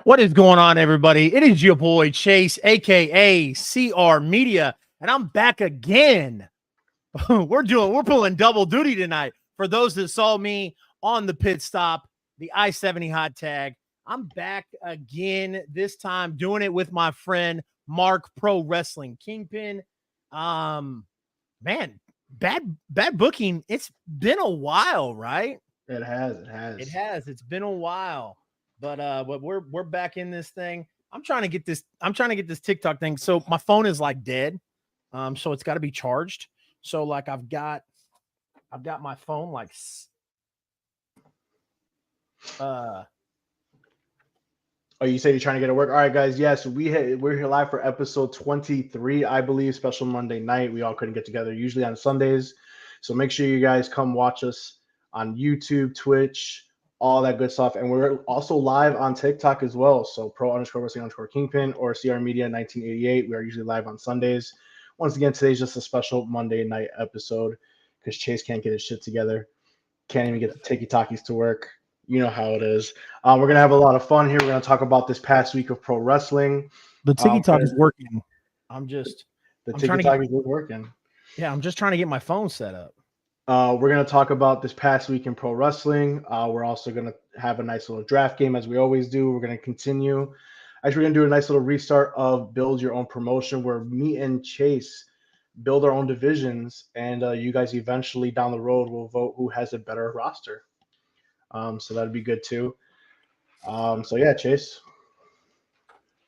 What is going on, everybody? It is your boy Chase, aka CR Media, and I'm back again. We're pulling double duty tonight. For those that saw me on the pit stop, the I-70 hot tag, I'm back again. This time doing it with my friend Mark, Pro Wrestling Kingpin. Man, bad booking. It's been a while, right? It has. It's been a while. But we're back in this thing. I'm trying to get this TikTok thing. So my phone is like dead. So it's got to be charged. So like I've got my phone like Oh, you said you're trying to get it work. All right, guys. Yes, we're here live for episode 23, I believe, special Monday night. We all couldn't get together usually on Sundays. So make sure you guys come watch us on YouTube, Twitch, all that good stuff. And we're also live on TikTok as well. So pro_wrestling_kingpin or CR Media 1988. We are usually live on Sundays. Once again, today's just a special Monday night episode because Chase can't get his shit together. Can't even get the tiki-takis to work. You know how it is. We're going to have a lot of fun here. We're going to talk about this past week of pro wrestling. The tiki-tak is working. The tiki-tak is working. Yeah, I'm just trying to get my phone set up. We're going to talk about this past week in pro wrestling. We're also going to have a nice little draft game as we always do. We're going to continue. Actually, we're going to do a nice little restart of Build Your Own Promotion where me and Chase build our own divisions, and you guys eventually down the road will vote who has a better roster. So that'd be good too. So yeah, Chase.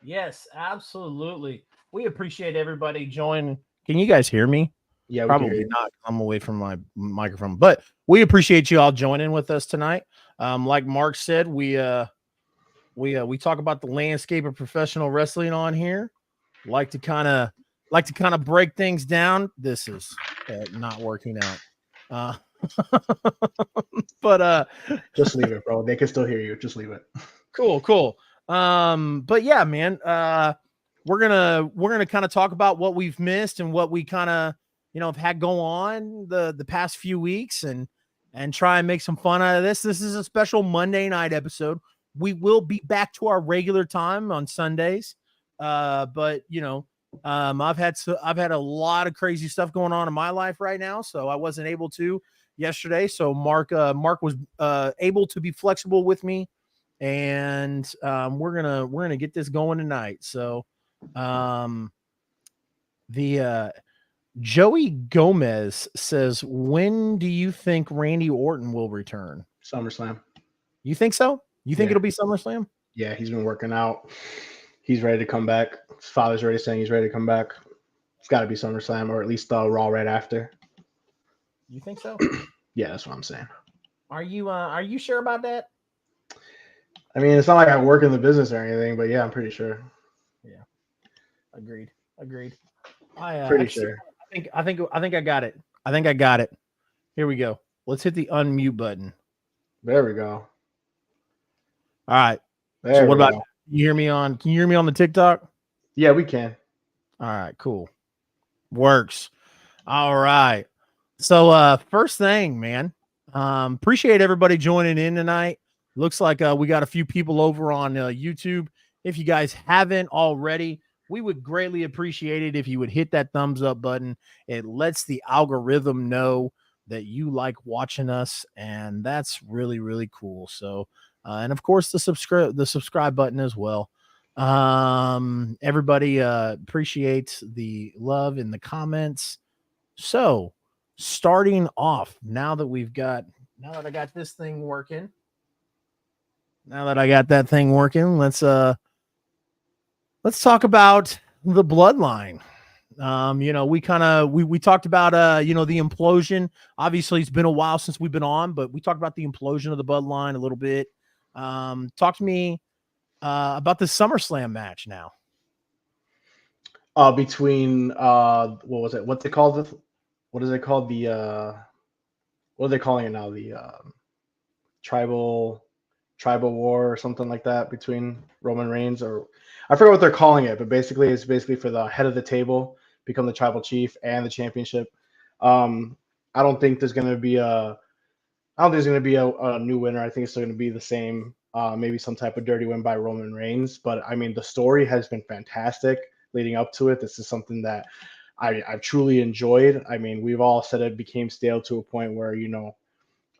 Yes, absolutely. We appreciate everybody joining. Can you guys hear me? Yeah, probably not. I'm away from my microphone, but we appreciate you all joining with us tonight. Like Mark said, we talk about the landscape of professional wrestling on here. Like to kind of break things down. This is not working out. But just leave it, bro. They can still hear you. Just leave it. Cool. But yeah, man, we're gonna kind of talk about what we've missed and what we kind of have had go on the past few weeks and try and make some fun out of this. This is a special Monday night episode. We will be back to our regular time on Sundays. But I've had a lot of crazy stuff going on in my life right now, so I wasn't able to yesterday. So Mark was able to be flexible with me, and we're gonna get this going tonight. So Joey Gomez says, when do you think Randy Orton will return? SummerSlam. You think so? You think it'll be SummerSlam? Yeah, he's been working out. He's ready to come back. His father's already saying he's ready to come back. It's got to be SummerSlam or at least Raw right after. You think so? Yeah, that's what I'm saying. Are you sure about that? I mean, it's not like I work in the business or anything, but yeah, I'm pretty sure. Yeah. Agreed. Pretty sure. I think I got it. I think I got it. Here we go. Let's hit the unmute button. There we go. All right. So what about, can you hear me on the TikTok? Yeah, we can. All right, cool. Works. All right. So first thing, man. Appreciate everybody joining in tonight. Looks like we got a few people over on YouTube. If you guys haven't already, we would greatly appreciate it if you would hit that thumbs up button. It lets the algorithm know that you like watching us, and that's really, really cool. So, and of course, the subscribe button as well. Everybody appreciates the love in the comments. So, starting off, now that I got this thing working, let's talk about the bloodline. We talked about the implosion. Obviously, it's been a while since we've been on, but we talked about the implosion of the bloodline a little bit. Talk to me about the SummerSlam match now. Between what was it? What's it called? What is it called? What are they calling it now? The tribal war or something like that between Roman Reigns, or I forget what they're calling it, but basically it's for the head of the table become the tribal chief and the championship. I don't think there's going to be a new winner. I think it's still going to be the same maybe some type of dirty win by Roman Reigns. But I mean, the story has been fantastic leading up to it. This is something that I've truly enjoyed. I mean, we've all said it became stale to a point where,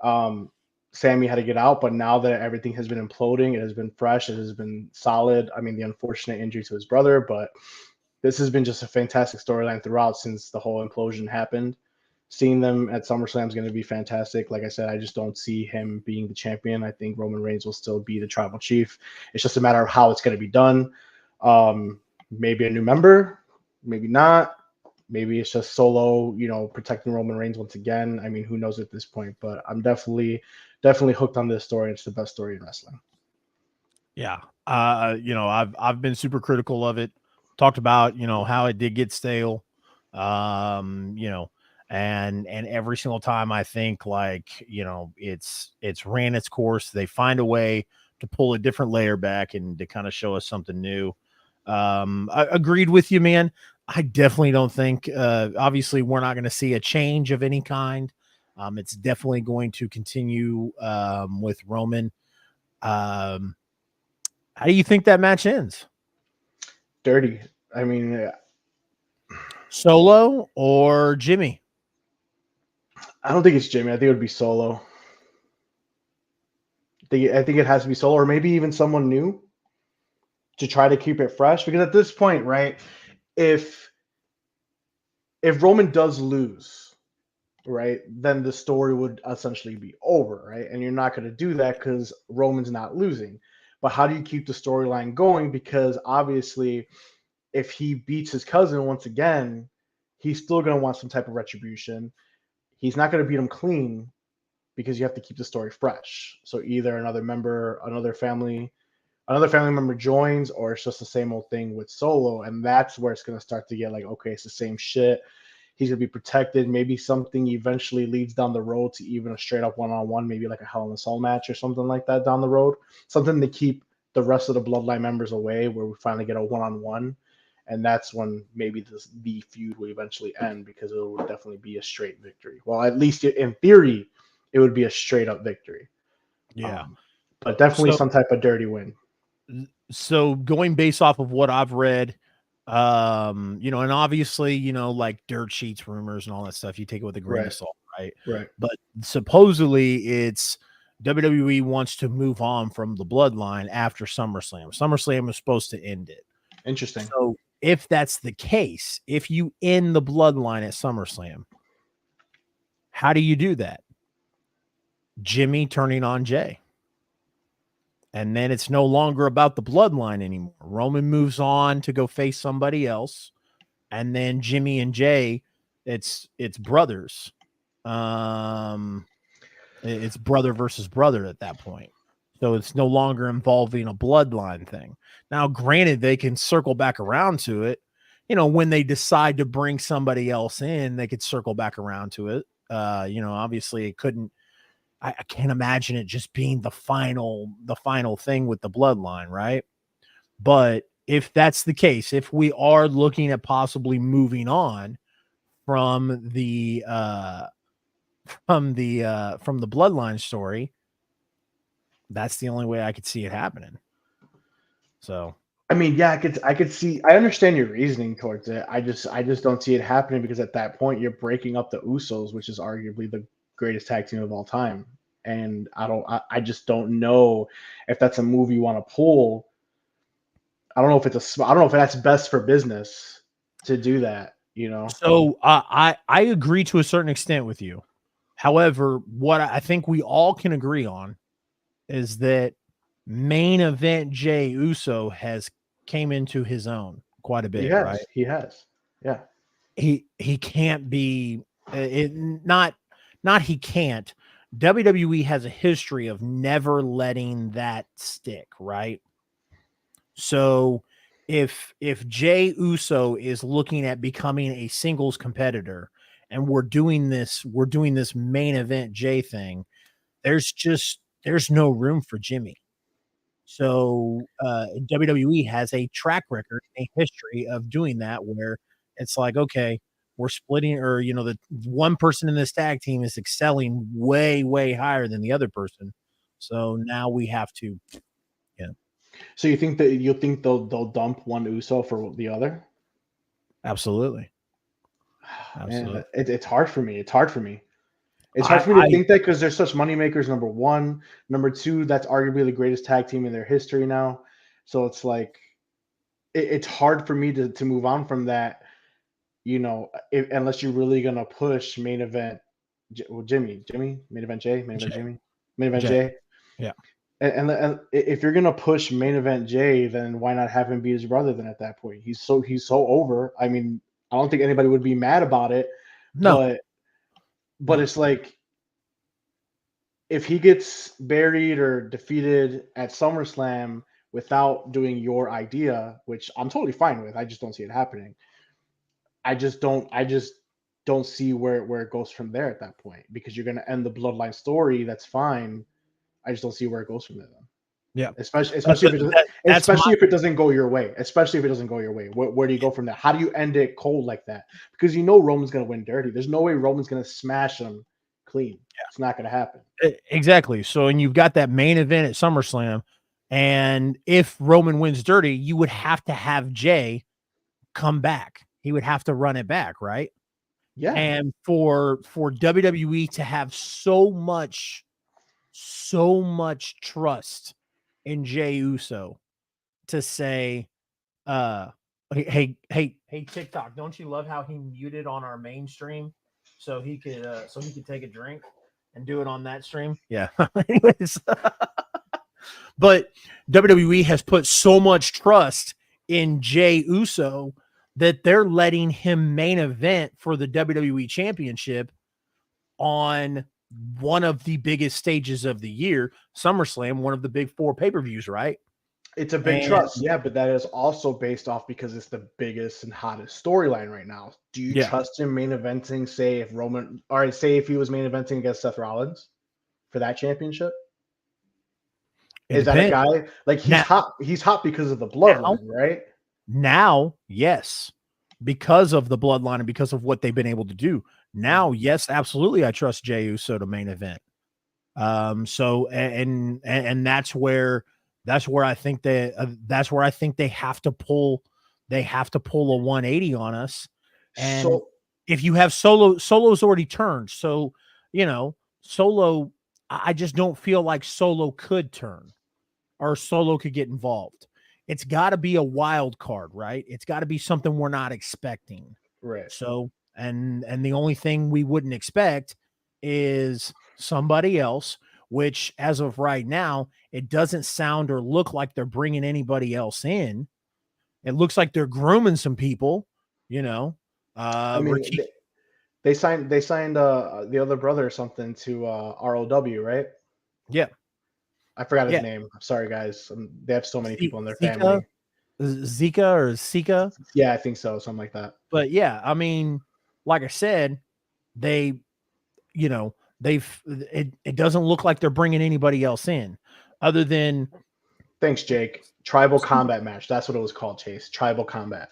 um, Sammy had to get out, but now that everything has been imploding, it has been fresh, it has been solid. I mean, the unfortunate injury to his brother, but this has been just a fantastic storyline throughout since the whole implosion happened. Seeing them at SummerSlam is going to be fantastic. Like I said, I just don't see him being the champion. I think Roman Reigns will still be the tribal chief. It's just a matter of how it's going to be done. Maybe a new member, maybe not. Maybe it's just Solo, protecting Roman Reigns once again. I mean, who knows at this point? But I'm definitely hooked on this story. It's the best story in wrestling. Yeah. I've been super critical of it. Talked about, how it did get stale. And every single time I think like, it's ran its course. They find a way to pull a different layer back and to kind of show us something new. I agreed with you, man. I definitely don't think obviously we're not going to see a change of any kind. It's definitely going to continue with Roman. Um, how do you think that match ends? Dirty. I mean, Solo or Jimmy? I don't think it's Jimmy. I think it would be Solo. I think it has to be Solo, or maybe even someone new to try to keep it fresh. Because at this point, right, if Roman does lose, right, then the story would essentially be over, right? And you're not going to do that because Roman's not losing. But how do you keep the storyline going? Because obviously, if he beats his cousin once again, he's still going to want some type of retribution. He's not going to beat him clean because you have to keep the story fresh. So either another family member joins, or it's just the same old thing with Solo, and that's where it's going to start to get like, okay, it's the same shit. He's going to be protected. Maybe something eventually leads down the road to even a straight up one-on-one, maybe like a Hell in a Cell match or something like that down the road. Something to keep the rest of the Bloodline members away, where we finally get a one-on-one. And that's when maybe the feud will eventually end, because it would definitely be a straight victory. Well, at least in theory, it would be a straight up victory. Yeah. But definitely So, some type of dirty win. so going based off of what I've read, and obviously, like dirt sheets, rumors, and all that stuff, you take it with a grain of Right. salt, right? Right. But supposedly, it's WWE wants to move on from the Bloodline after SummerSlam. SummerSlam was supposed to end it. Interesting. So, if that's the case, if you end the Bloodline at SummerSlam, how do you do that? Jimmy turning on Jay. And then it's no longer about the bloodline anymore. Roman moves on to go face somebody else. And then Jimmy and Jay, it's brothers. It's brother versus brother at that point. So it's no longer involving a bloodline thing. Now, granted, they can circle back around to it. When they decide to bring somebody else in, they could circle back around to it. Obviously it couldn't. I can't imagine it just being the final thing with the bloodline, right? But if that's the case, if we are looking at possibly moving on from the bloodline story, that's the only way I could see it happening. So I mean, yeah, I could see. I understand your reasoning towards it. I just don't see it happening, because at that point you're breaking up the Usos, which is arguably the greatest tag team of all time. And I just don't know if that's a move you want to pull. I don't know if that's best for business to do that. So I agree to a certain extent with you. However, what I think we all can agree on is that main event Jay Uso has came into his own quite a He bit, right? has. He has. Yeah. He can't be it not he can't. WWE has a history of never letting that stick, right? So if Jay Uso is looking at becoming a singles competitor and we're doing this main event Jay thing, there's no room for Jimmy. So WWE has a track record, a history of doing that where it's like, okay, we're splitting, or the one person in this tag team is excelling way, way higher than the other person. So now we have to, yeah, So you think that they'll dump one Uso for the other? absolutely, Man, absolutely. it's hard for me. It's hard for me. It's hard I, for me to I, think that because they're such money makers. Number one, number two, that's arguably the greatest tag team in their history now. So it's like it's hard for me to move on from that. Unless you're really gonna push main event, Jimmy, main event main event Jay, Jimmy, main event Jay, Jay. yeah, And if you're gonna push main event Jay, then why not have him beat his brother? Then at that point, he's so over. I mean, I don't think anybody would be mad about it, no, but it's like if he gets buried or defeated at SummerSlam without doing your idea, which I'm totally fine with, I just don't see it happening. I just don't see where it goes from there at that point because you're gonna end the bloodline story. That's fine. I just don't see where it goes from there then. yeah. Especially Uh, especially but if it doesn't, that's my especially if it doesn't go your way. Especially if it doesn't go your way. Where do you go from there? How do you end it cold like that? Because Roman's gonna win dirty. There's no way Roman's gonna smash him clean. It's not gonna happen. exactly. So, and you've got that main event at SummerSlam, and if Roman wins dirty, you would have to have Jay come back. He would have to run it back, right? Yeah. And for WWE to have so much trust in Jey Uso to say, hey, TikTok, don't you love how he muted on our mainstream so he could take a drink and do it on that stream? Yeah. Anyways, but WWE has put so much trust in Jey Uso that they're letting him main event for the WWE Championship on one of the biggest stages of the year, SummerSlam, one of the big four pay-per-views, right? It's a big And trust, yeah, but that is also based off because it's the biggest and hottest storyline right now. Do you yeah, trust him main eventing, say if Roman, or say if he was main eventing against Seth Rollins for that championship? it Is that a depends. guy like he's Now, hot? He's hot because of the now, bloodline, right? now, yes, because of the bloodline and because of what they've been able to do. Now, yes, absolutely, I trust Jey Uso to main event. So and that's where I think they have to pull a 180 on us. And So if you have Solo's already turned, so Solo, I just don't feel like Solo could turn or Solo could get involved. It's got to be a wild card, right? It's got to be something we're not expecting. right. So, and the only thing we wouldn't expect is somebody else, which as of right now, it doesn't sound or look like they're bringing anybody else in. It looks like they're grooming some people, you know. I mean, Ricky, they signed the other brother or something to ROW, right? yeah, I forgot his yeah. name. I'm sorry, guys. They have so many people in their Zika, family. Zika or Sika, Yeah, I think so, something like that. but yeah, I mean, like I said, they, you know, it doesn't look like they're bringing anybody else in other than Thanks, Jake. Tribal combat match. That's what it was called, Chase. Tribal combat.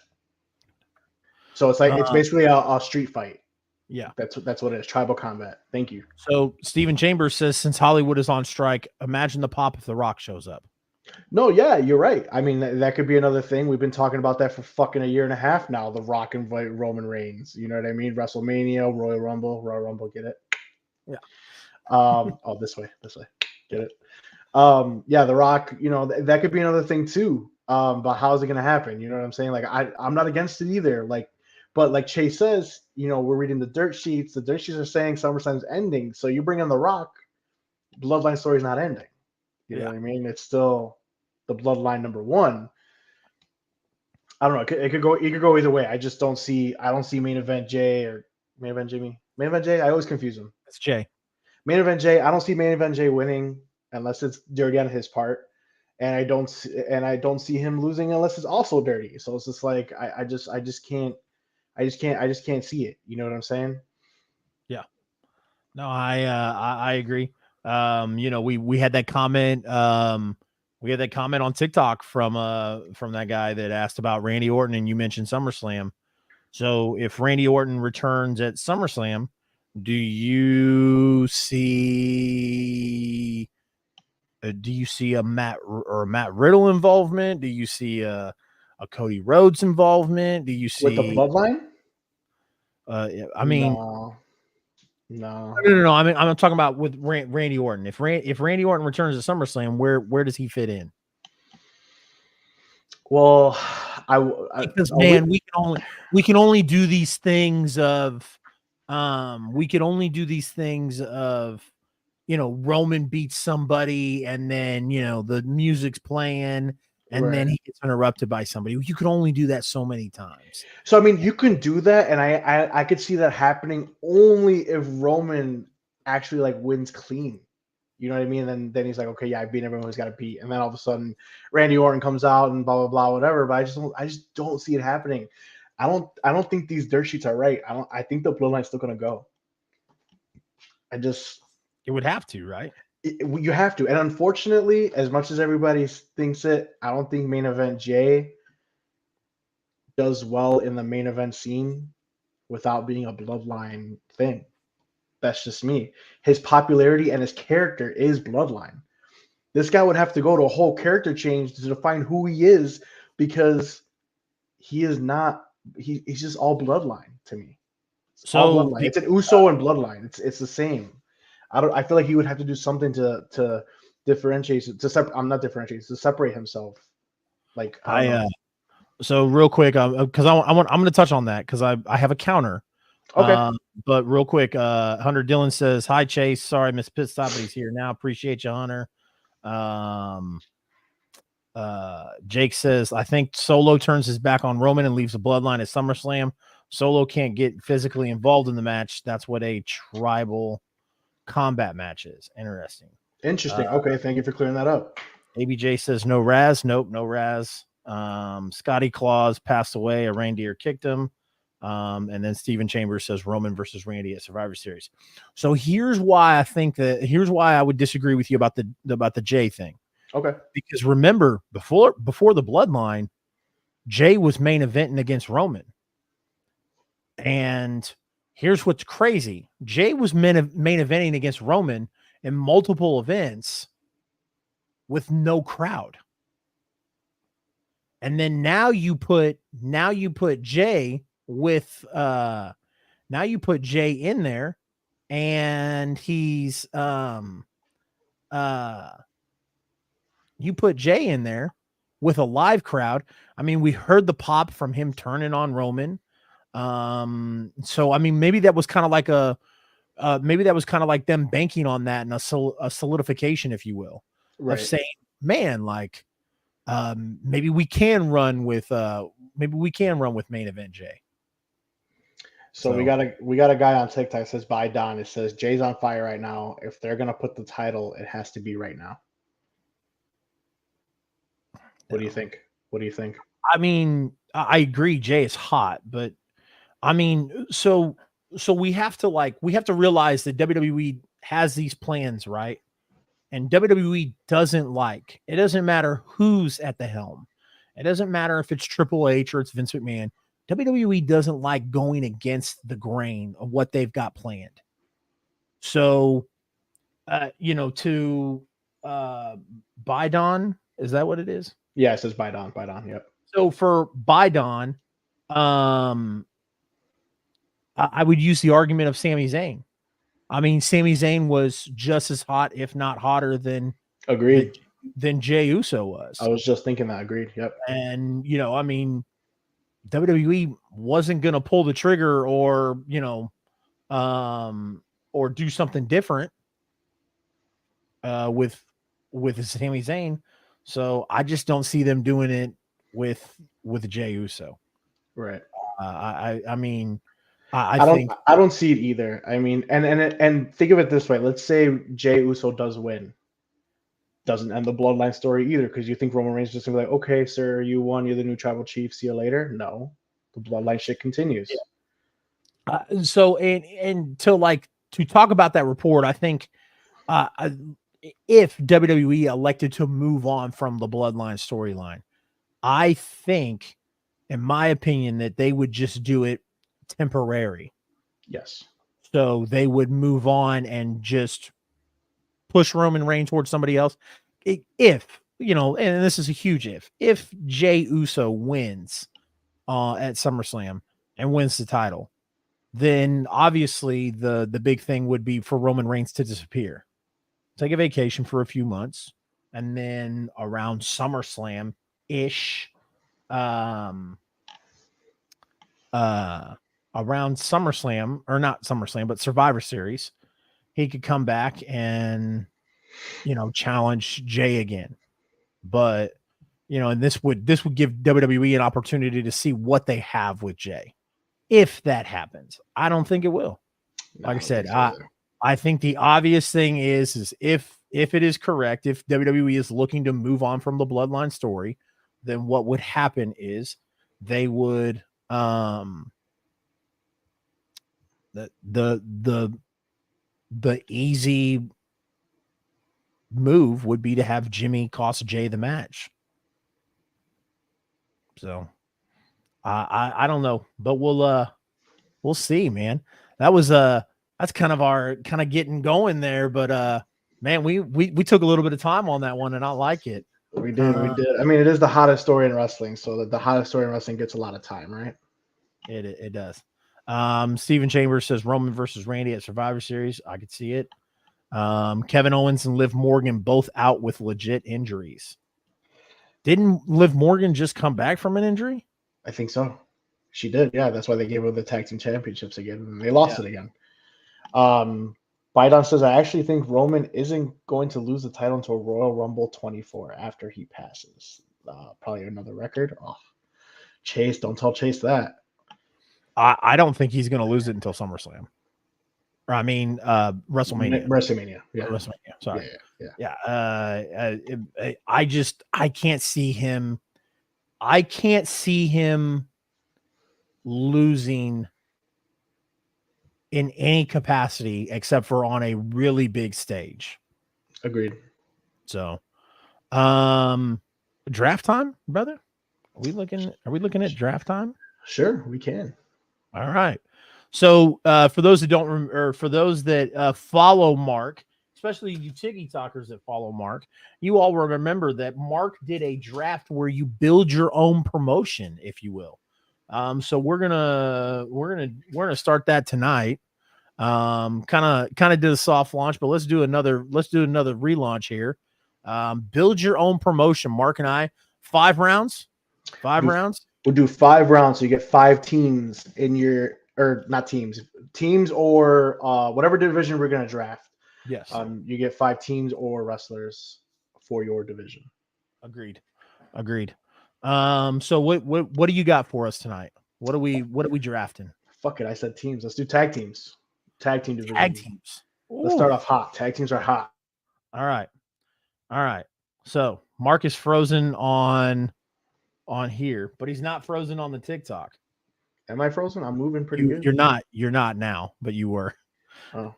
So it's uh, basically a street fight. yeah. That's what it is. Tribal combat. Thank you. So Steven Chambers says since Hollywood is on strike, imagine the pop if The Rock shows up. No, yeah, you're right. I mean, that could be another thing. We've been talking about that for fucking a year and a half now. The Rock invite Roman Reigns. You know what I mean? WrestleMania, Royal Rumble. Get it? Yeah. Oh, this way. Yeah. Get it? Yeah, The Rock. That could be another thing too. But how's it gonna happen? You know what I'm saying? Like, I'm not against it either. Like, but like Chase says, we're reading the dirt sheets. The dirt sheets are saying SummerSlam's ending. So you bring in The Rock, Bloodline story's not ending. You know Yeah. what I mean? It's still the Bloodline number one. I don't know. It could go either way. I don't see main event Jay or main event Jimmy. Main event Jay. I always confuse them. It's Jay. Main event Jay. I don't see main event Jay winning unless it's dirty on his part, and I don't see him losing unless it's also dirty. So it's just like I just can't see it. You know what I'm saying? Yeah. No, I agree. We had that comment. We had that comment on TikTok from that guy that asked about Randy Orton, and you mentioned SummerSlam. So if Randy Orton returns at SummerSlam, do you see Do you see a Matt Riddle involvement? Do you see a Cody Rhodes involvement? Do you With the see? bloodline? I mean, No, no. no. I mean, I'm talking about with Randy Orton. If Randy Orton returns to SummerSlam, where does he fit in? Well, Because man, we can only do these things of we could only do these things of Roman beats somebody and then the music's playing and then right. he gets interrupted by somebody. You can only do that so many times. So I mean, you can do that, and I could see that happening only if Roman actually like wins clean. You know what I mean? And then he's like, okay, yeah, I beat everyone who's got to beat. And then all of a sudden, Randy Orton comes out and blah blah blah, whatever. But I just don't see it happening. I don't think these dirt sheets are right. I think the bloodline's still gonna go. I just It would have to, right? you have to. And unfortunately, as much as everybody thinks it, I don't think main event Jay does well in the main event scene without being a bloodline thing. That's just me. His popularity and his character is bloodline. This guy would have to go to a whole character change to define who he is because he is not. He's just all bloodline to me. It's all So bloodline. It's an Uso and bloodline. It's the same. I feel like he would have to do something to differentiate I'm not differentiate to separate himself. Like I don't know. So real quick, because I'm going to touch on that because I have a counter. Okay. But real quick, Hunter Dillon says, "Hi Chase, sorry Miss Pit Stop, but he's here now. Appreciate you, Hunter." Jake says, "I think Solo turns his back on Roman and leaves the bloodline at SummerSlam. Solo can't get physically involved in the match. That's what a tribal combat match is." Interesting. Interesting. Okay, thank you for clearing that up. ABJ says, "No Raz. Nope, no Raz." Scotty Claus passed away. A reindeer kicked him. And then Steven Chambers says Roman versus Randy at Survivor Series. So here's why I would disagree with you about the Jay thing. Okay. Because remember, before the bloodline, Jay was main eventing against Roman. And here's what's crazy. Jay was main eventing against Roman in multiple events with no crowd. And then now you put Jay with now you put Jay in there and he's you put Jay in there with a live crowd. I mean, we heard the pop from him turning on Roman. So I mean, maybe that was kind of like them banking on that and a solidification, if you will, Right. of saying, man, like maybe we can run with main event Jay. So we got a guy on TikTok that says by Don. It says Jay's on fire right now. If they're gonna put the title, it has to be right now. What do you think? What do you think? I mean, I agree. Jay is hot, but I mean, so we have to realize that WWE has these plans, right? And WWE it doesn't matter who's at the helm. It doesn't matter if it's Triple H or it's Vince McMahon. WWE doesn't like going against the grain of what they've got planned. So, to Bidon, is that what it is? Yeah, it says Bidon. Bidon. Yep. So for Bidon, I would use the argument of Sami Zayn. I mean, Sami Zayn was just as hot, if not hotter than Jey Uso was. I was just thinking that. Agreed. Yep. And I mean, WWE wasn't going to pull the trigger or do something different with Sami Zayn. So I just don't see them doing it with Jey Uso. Right. I mean, I don't see it either. I mean, and think of it this way. Let's say Jey Uso does win. Doesn't end the bloodline story either, because you think Roman Reigns is just gonna be like, okay, sir, you won, you're the new tribal chief, see you later. No, the bloodline shit continues. Yeah. So to talk about that report, I think if WWE elected to move on from the bloodline storyline, I think, in my opinion, that they would just do it temporary. Yes. So they would move on and just push Roman Reigns towards somebody else. if you know, and this is a huge if Jey Uso wins at SummerSlam and wins the title, then obviously the big thing would be for Roman Reigns to disappear, take a vacation for a few months, and then around SummerSlam ish, um, around SummerSlam, or not SummerSlam, but Survivor Series, he could come back and, you know, challenge Jay again. But, you know, and this would give WWE an opportunity to see what they have with Jay. If that happens, I don't think it will. Like I said, I think the obvious thing is if it is correct, if WWE is looking to move on from the Bloodline story, then what would happen is they would the easy move would be to have Jimmy cost Jay the match. So I don't know, but we'll see, man. That was that's kind of our kind of getting going there, but man, we took a little bit of time on that one, and I like it. We did. I mean, it is the hottest story in wrestling, so that the hottest story in wrestling gets a lot of time, right? It does. Steven Chambers says Roman versus Randy at Survivor Series. I could see it. Kevin Owens and Liv Morgan both out with legit injuries. Didn't Liv Morgan just come back from an injury? I think so. She did. Yeah, that's why they gave her the tag team championships again, and they lost it again. Bidon says, I actually think Roman isn't going to lose the title until Royal Rumble 24 after he passes. Probably another record. Oh, Chase, don't tell Chase that. I don't think he's going to lose it until SummerSlam. Or I mean, WrestleMania. Yeah. WrestleMania. Sorry. Yeah. I can't see him. I can't see him losing in any capacity except for on a really big stage. Agreed. So, draft time, brother. Are we looking at draft time? Sure, we can. All right. So, for those that don't or for those that follow Mark, especially you Tiggy talkers that follow Mark, you all remember that Mark did a draft where you build your own promotion, if you will. So we're gonna start that tonight. Kind of did a soft launch, but let's do another relaunch here. Build your own promotion. Mark and I, 5 rounds. We'll do 5 rounds, so you get 5 teams in your, or not teams or whatever division we're gonna draft. Yes. You get 5 teams or wrestlers for your division. Agreed. So what do you got for us tonight? What are we drafting? Fuck it, I said teams. Let's do tag teams. Tag team division. Tag teams. Ooh. Let's start off hot. Tag teams are hot. All right. So Mark is frozen on here, but he's not frozen on the TikTok. Am I frozen? I'm moving pretty good. You're not now, but you were. Oh.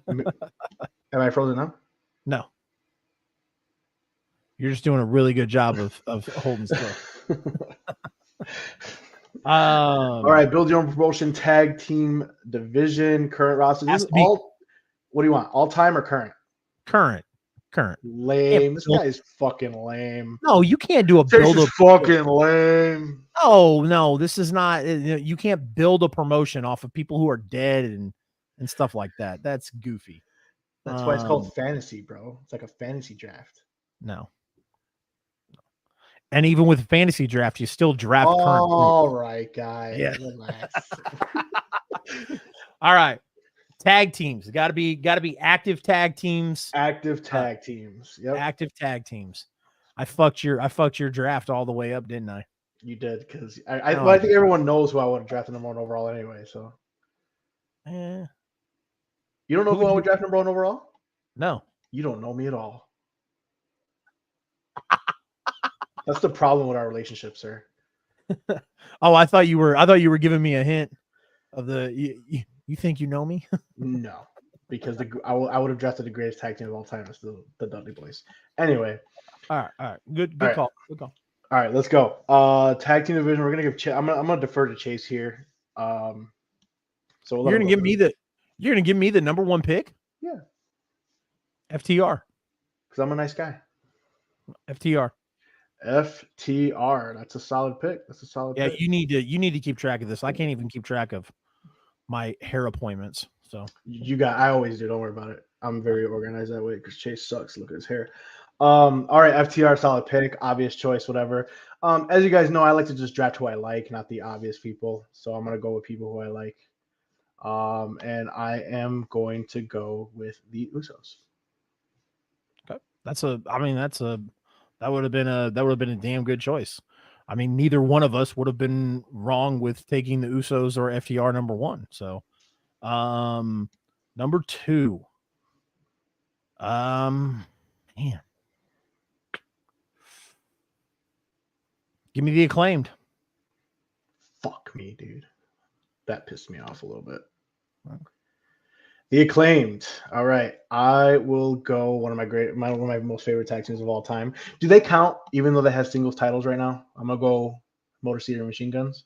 Am I frozen now? No. You're just doing a really good job of holding still. All right, build your own promotion, tag team division, current roster. This is all. What do you want? All time or current? Current. Lame. This guy is fucking lame. No, you can't do a build. This is fucking lame. No, this is not. You can't build a promotion off of people who are dead and stuff like that. That's goofy. That's why it's called fantasy, bro. It's like a fantasy draft. No. And even with fantasy draft, you still draft current. All right, guys. Yeah. All right. Tag teams. Got to be active tag teams. Active tag teams. Yep. Active tag teams. I fucked your draft all the way up, didn't I? You did, because I think everyone knows who I would have drafted number 1 overall anyway. So. Yeah. You don't know who I would draft number 1 overall? No. You don't know me at all. That's the problem with our relationship, sir. Oh, I thought you were giving me a hint of the you think you know me? No, because I would have drafted the greatest tag team of all time. It's the Dudley Boys. Anyway. All right. Good call. Good call. All right, let's go. Tag team division. We're gonna give. I'm gonna defer to Chase here. So you're gonna give me the number 1 pick. Yeah. FTR. Because I'm a nice guy. FTR. FTR. That's a solid pick. That's a solid Yeah, pick. you need to keep track of this. I can't even keep track of my hair appointments. So I always do. Don't worry about it. I'm very organized that way because Chase sucks. Look at his hair. All right, FTR, solid pick, obvious choice, whatever. As you guys know, I like to just draft who I like, not the obvious people. So I'm gonna go with people who I like. And I am going to go with the Usos. okay. That would have been a damn good choice. I mean, neither one of us would have been wrong with taking the Usos or FTR number one. So number two. Man. Give me the Acclaimed. Fuck me, dude. That pissed me off a little bit. The Acclaimed. All right, I will go one of my most favorite tag teams of all time. Do they count even though they have singles titles right now? I'm gonna go Motor City Machine Guns.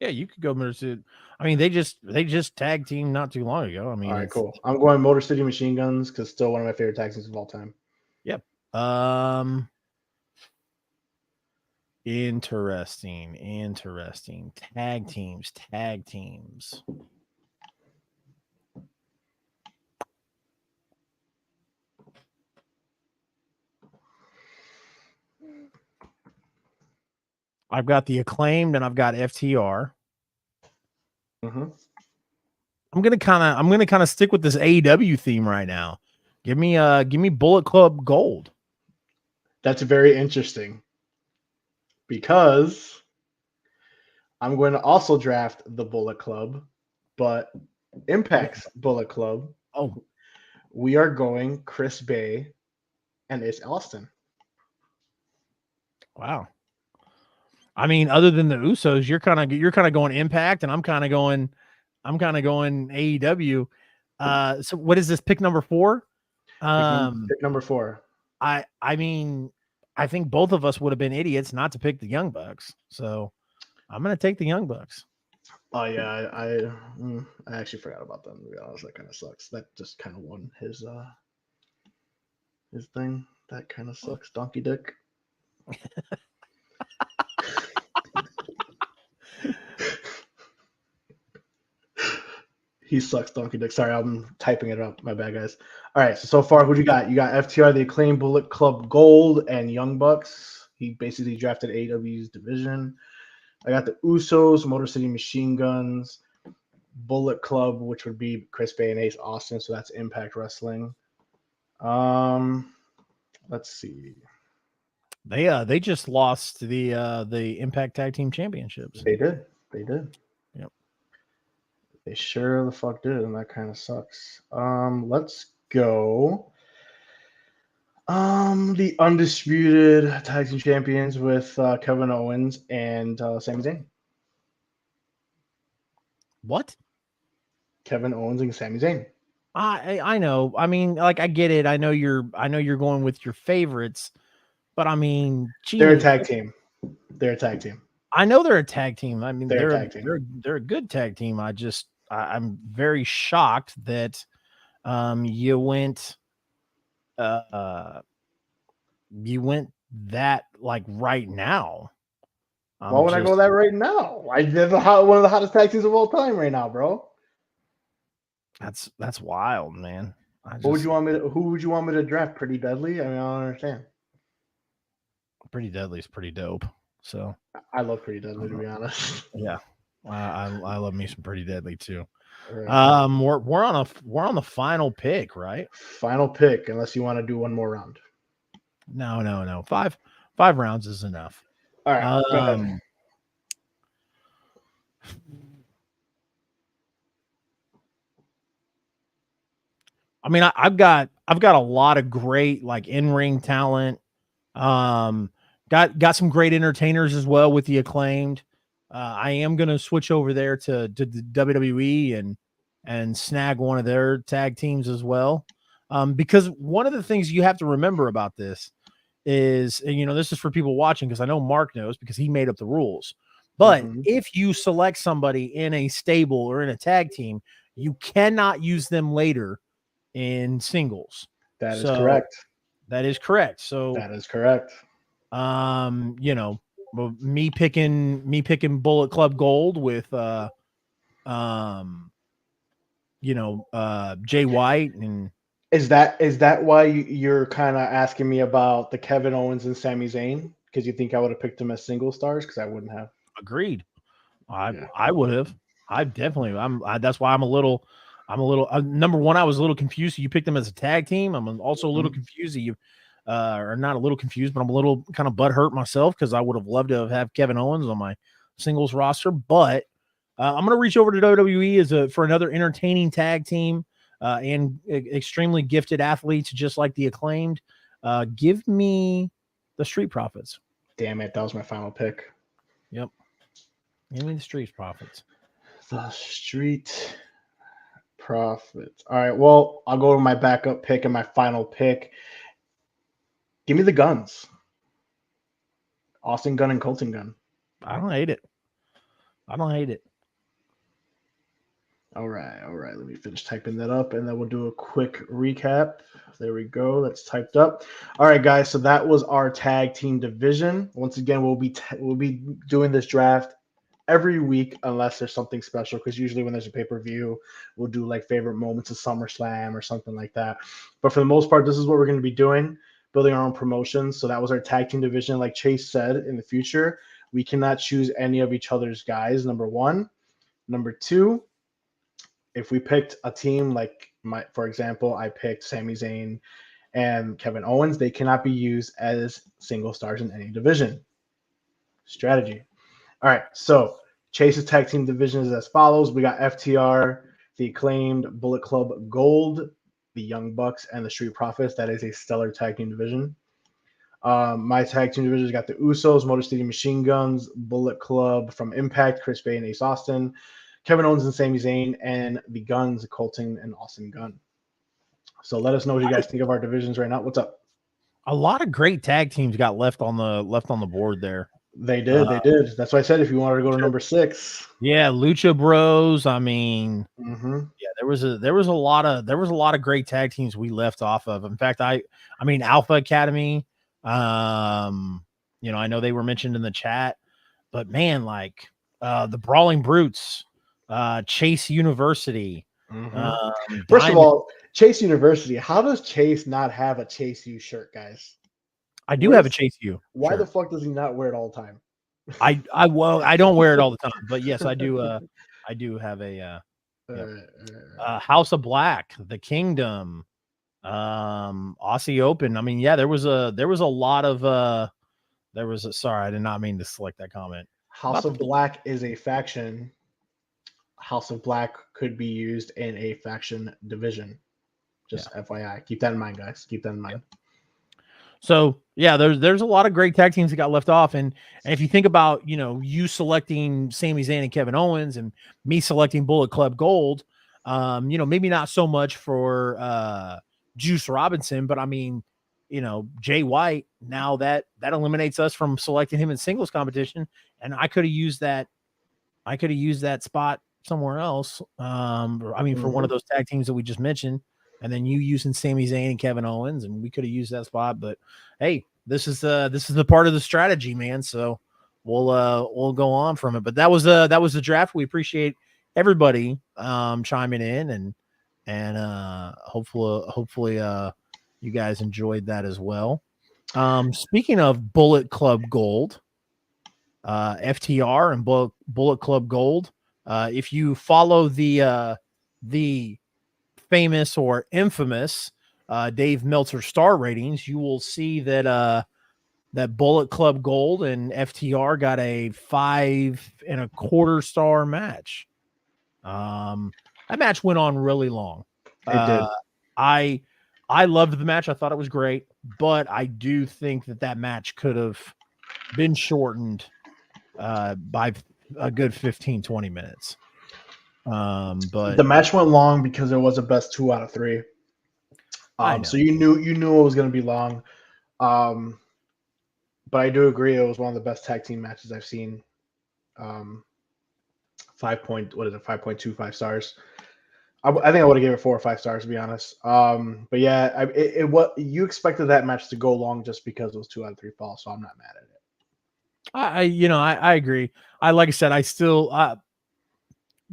Yeah, you could go Mercy. I mean, they just tag team not too long ago. I mean, All right, cool. I'm going Motor City Machine Guns because still one of my favorite tag teams of all time. Yep. Interesting. Tag teams. I've got the Acclaimed and I've got FTR. Mm-hmm. I'm gonna kind of stick with this AEW theme right now. Give me Bullet Club Gold. That's very interesting because I'm going to also draft the Bullet Club, but Impact's Bullet Club. Oh, We are going Chris Bay and Ace Austin. wow. I mean, other than the Usos, you're kind of going Impact, and I'm kind of going AEW. So what is this pick number 4? Pick number 4. I mean, I think both of us would have been idiots not to pick the Young Bucks. So I'm gonna take the Young Bucks. Oh yeah, I actually forgot about them. To be honest, that kind of sucks. That just kind of won his thing. That kind of sucks. Donkey Dick. He sucks, Donkey Dick. Sorry, I'm typing it up. My bad, guys. All right, so far, who do you got? You got FTR, the Acclaimed, Bullet Club Gold, and Young Bucks. He basically drafted AEW's division. I got the Usos, Motor City Machine Guns, Bullet Club, which would be Chris Bay and Ace Austin. So that's Impact Wrestling. Let's see. They just lost the Impact Tag Team Championships. They did. Yep. They sure the fuck did, and that kind of sucks. Let's go. The undisputed tag team champions with Kevin Owens and Sami Zayn. What? Kevin Owens and Sami Zayn. I know. I mean, like I get it. I know you're going with your favorites, but I mean, geez, they're a tag team. I know they're a tag team. I mean, they're a tag team. They're a good tag team. I'm very shocked that you went that like right now. Why would I go that right now? They're one of the hottest tag teams of all time right now, bro. That's wild, man. Who would you want me to draft? Pretty Deadly? I mean, I don't understand. Pretty Deadly is pretty dope. So I love Pretty Deadly, to be honest. Yeah, I love me some Pretty Deadly too. Right. We're on the final pick, right? Final pick, unless you want to do one more round. No. Five rounds is enough. All right. Go ahead. I mean, I've got a lot of great like in-ring talent. Got some great entertainers as well with the Acclaimed. I am going to switch over there to the WWE and snag one of their tag teams as well. Because one of the things you have to remember about this is, and this is for people watching, because I know Mark knows because he made up the rules. But if you select somebody in a stable or in a tag team, you cannot use them later in singles. That is correct. That is correct. So, That is correct. you know, me picking Bullet Club Gold with um, Jay White and Is that why you're kind of asking me about the Kevin Owens and Sami Zayn? Because you think I would have picked them as single stars? Because I wouldn't have. agreed. I Yeah. I would have. I definitely. That's why I'm a little. Number one, I was a little confused. You picked them as a tag team. I'm also a little Mhm. confused. That you, or not a little confused, but I'm a little kind of butthurt myself because I would have loved to have Kevin Owens on my singles roster. But I'm going to reach over to WWE for another entertaining tag team and extremely gifted athletes, just like the Acclaimed. Give me the Street Profits. Damn it, that was my final pick. Yep. Give me the Street Profits. The Street Profits. All right, well, I'll go to my backup pick and my final pick. Give me the Guns. Austin Gunn and Colton Gunn. I don't hate it. I don't hate it. All right, all right. Let me finish typing that up, and then we'll do a quick recap. There we go. That's typed up. All right, guys. So that was our tag team division. Once again, we'll be doing this draft every week unless there's something special. Because usually when there's a pay-per-view, we'll do like favorite moments of SummerSlam or something like that. But for the most part, this is what we're going to be doing, building our own promotions. So that was our tag team division. Like Chase said, in the future, we cannot choose any of each other's guys. Number one. Number two, if we picked a team like for example, I picked Sami Zayn and Kevin Owens, they cannot be used as single stars in any division. Strategy. All right, so Chase's tag team division is as follows. We got FTR, the Acclaimed, Bullet Club Gold, the Young Bucks, and the Street Profits. That is a stellar tag team division. My tag team division has got the Usos, Motor City Machine Guns, Bullet Club from Impact, Chris Bay and Ace Austin, Kevin Owens and Sami Zayn, and the Guns, Colton and Austin Gunn. So let us know what you guys think of our divisions right now. What's up? A lot of great tag teams got left on the board there. They did. They did. That's why I said if you wanted to go to number 6. Yeah, Lucha Bros. I mean, Mm-hmm. yeah, there was a lot of great tag teams we left off of. In fact, I mean Alpha Academy. I know they were mentioned in the chat, but man, like the Brawling Brutes, Chase University, Mm-hmm. First of Diamond. all, Chase University. How does Chase not have a Chase U shirt, guys? I do have a Where's Chase U Why the shirt. fuck does he not wear it all the time? I don't wear it all the time, but yes, I do. I do have a yep. House of Black, The Kingdom, Aussie Open. I mean, yeah, there was a lot of sorry, I did not mean to select that comment. House of Black is a faction. House of Black could be used in a faction division. Just FYI. Keep that in mind, guys. Keep that in mind. So yeah, there's a lot of great tag teams that got left off, and if you think about you selecting Sami Zayn and Kevin Owens, and me selecting Bullet Club Gold, maybe not so much for Juice Robinson, but I mean, Jay White. Now that eliminates us from selecting him in singles competition, and I could have used that. I could have used that spot somewhere else. I mean, for one of those tag teams that we just mentioned. And then you using Sami Zayn and Kevin Owens, and we could have used that spot. But hey, this is the part of the strategy, man. So we'll go on from it. But that was the draft. We appreciate everybody chiming in and hopefully you guys enjoyed that as well. Speaking of Bullet Club Gold, FTR and Bullet Club Gold. If you follow the famous or infamous Dave Meltzer star ratings, you will see that that Bullet Club Gold and FTR got a 5.25 star match. That match went on really long. It did. I loved the match. I thought it was great, but I do think that match could have been shortened by a good 15-20 minutes. But the match went long because it was a best 2 out of 3. So you knew it was going to be long. But I do agree it was one of the best tag team matches I've seen. 5.25 stars. I think I would have gave it 4 or 5 stars to be honest. But yeah, what you expected that match to go long just because it was 2 out of 3 falls, so I'm not mad at it. I agree. Like I said, I still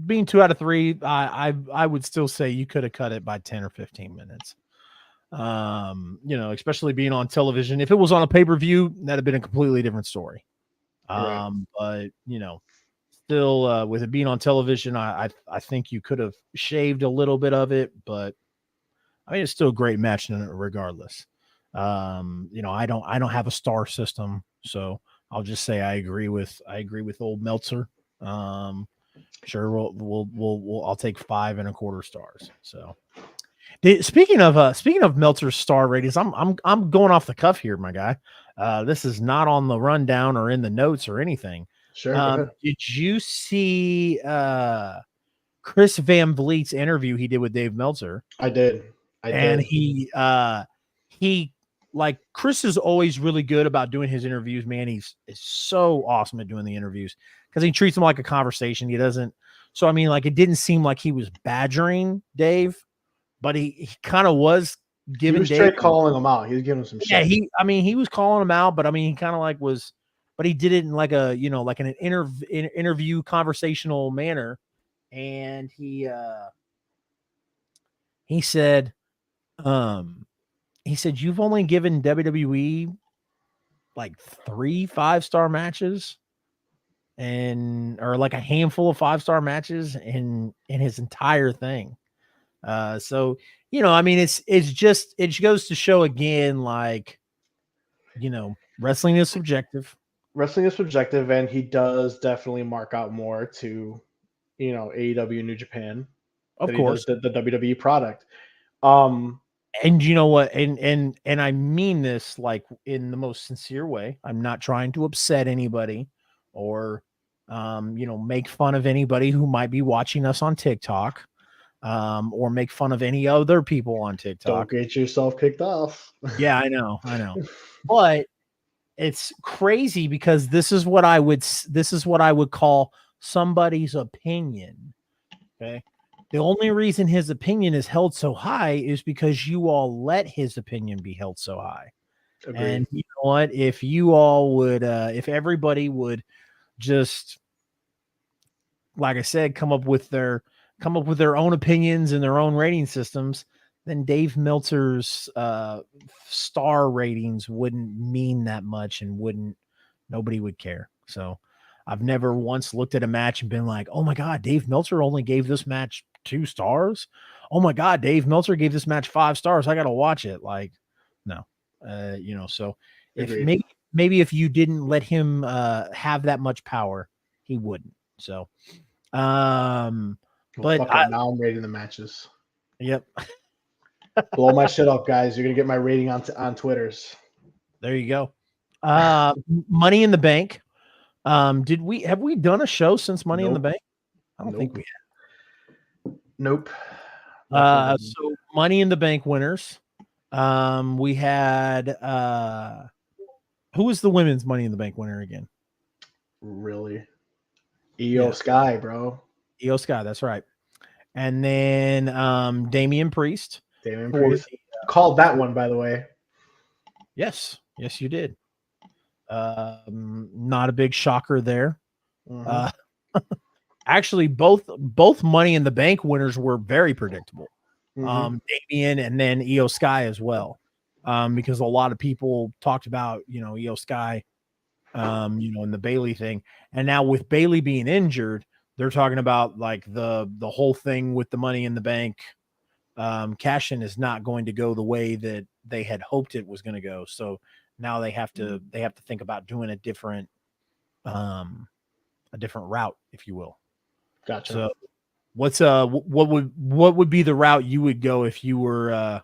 being 2 out of 3, I would still say you could have cut it by 10 or 15 minutes. Especially being on television. If it was on a pay-per-view, that'd have been a completely different story. Right. But still with it being on television, I think you could have shaved a little bit of it, but I mean it's still a great match regardless. I don't have a star system, so I'll just say I agree with old Meltzer. Sure, I'll take 5.25 stars. So speaking of Meltzer's star ratings, I'm going off the cuff here, my guy. This is not on the rundown or in the notes or anything. Sure, go ahead. Did you see Chris Van Vliet's interview he did with Dave Meltzer? I did. And he like Chris is always really good about doing his interviews, man. He's so awesome at doing the interviews because he treats them like a conversation. He doesn't. So, I mean, like, it didn't seem like he was badgering Dave, but he kind of was giving. He was straight calling him out. He was giving him some shit. He was calling him out, but I mean, he kind of like was, but he did it in like a, like an interview conversational manner. And he said, you've only given WWE like 3 5-star matches or like a handful of 5-star matches in his entire thing. So, I mean, it goes to show again, like, wrestling is subjective. Wrestling is subjective, and he does definitely mark out more to, AEW New Japan. Of course. He does the WWE product. And you know what? And I mean this like in the most sincere way. I'm not trying to upset anybody or, make fun of anybody who might be watching us on TikTok, or make fun of any other people on TikTok. Don't get yourself kicked off. Yeah, I know. But it's crazy because this is what I would call somebody's opinion. Okay. The only reason his opinion is held so high is because you all let his opinion be held so high. Agreed. And you know what? If you all would, if everybody would just, like I said, come up with their own opinions and their own rating systems, then Dave Meltzer's star ratings wouldn't mean that much and nobody would care. So I've never once looked at a match and been like, oh my God, Dave Meltzer only gave this match 2 stars. Oh my God, Dave Meltzer gave this match 5 stars. I got to watch it. Like, no, so if maybe if you didn't let him have that much power, he wouldn't. So, but now I'm rating the matches. Yep. Blow my shit up, guys. You're going to get my rating on Twitters. There you go. Money in the Bank. Have we done a show since Money in the Bank? I don't think we have. Nope. So Money in the Bank winners. We had who was the women's Money in the Bank winner again? Really? Io Sky, bro. Io Sky, that's right. And then Damian Priest. Called that one, by the way. Yes, you did. Not a big shocker there. Mm-hmm. Actually, both Money in the Bank winners were very predictable. Mm-hmm. Damian and then Io Sky as well. Because a lot of people talked about, Io Sky, in the Bayley thing. And now with Bayley being injured, they're talking about like the whole thing with the Money in the Bank. Cash-in is not going to go the way that they had hoped it was going to go. So now they have to think about doing a different route, if you will. Gotcha. So what would be the route you would go if you were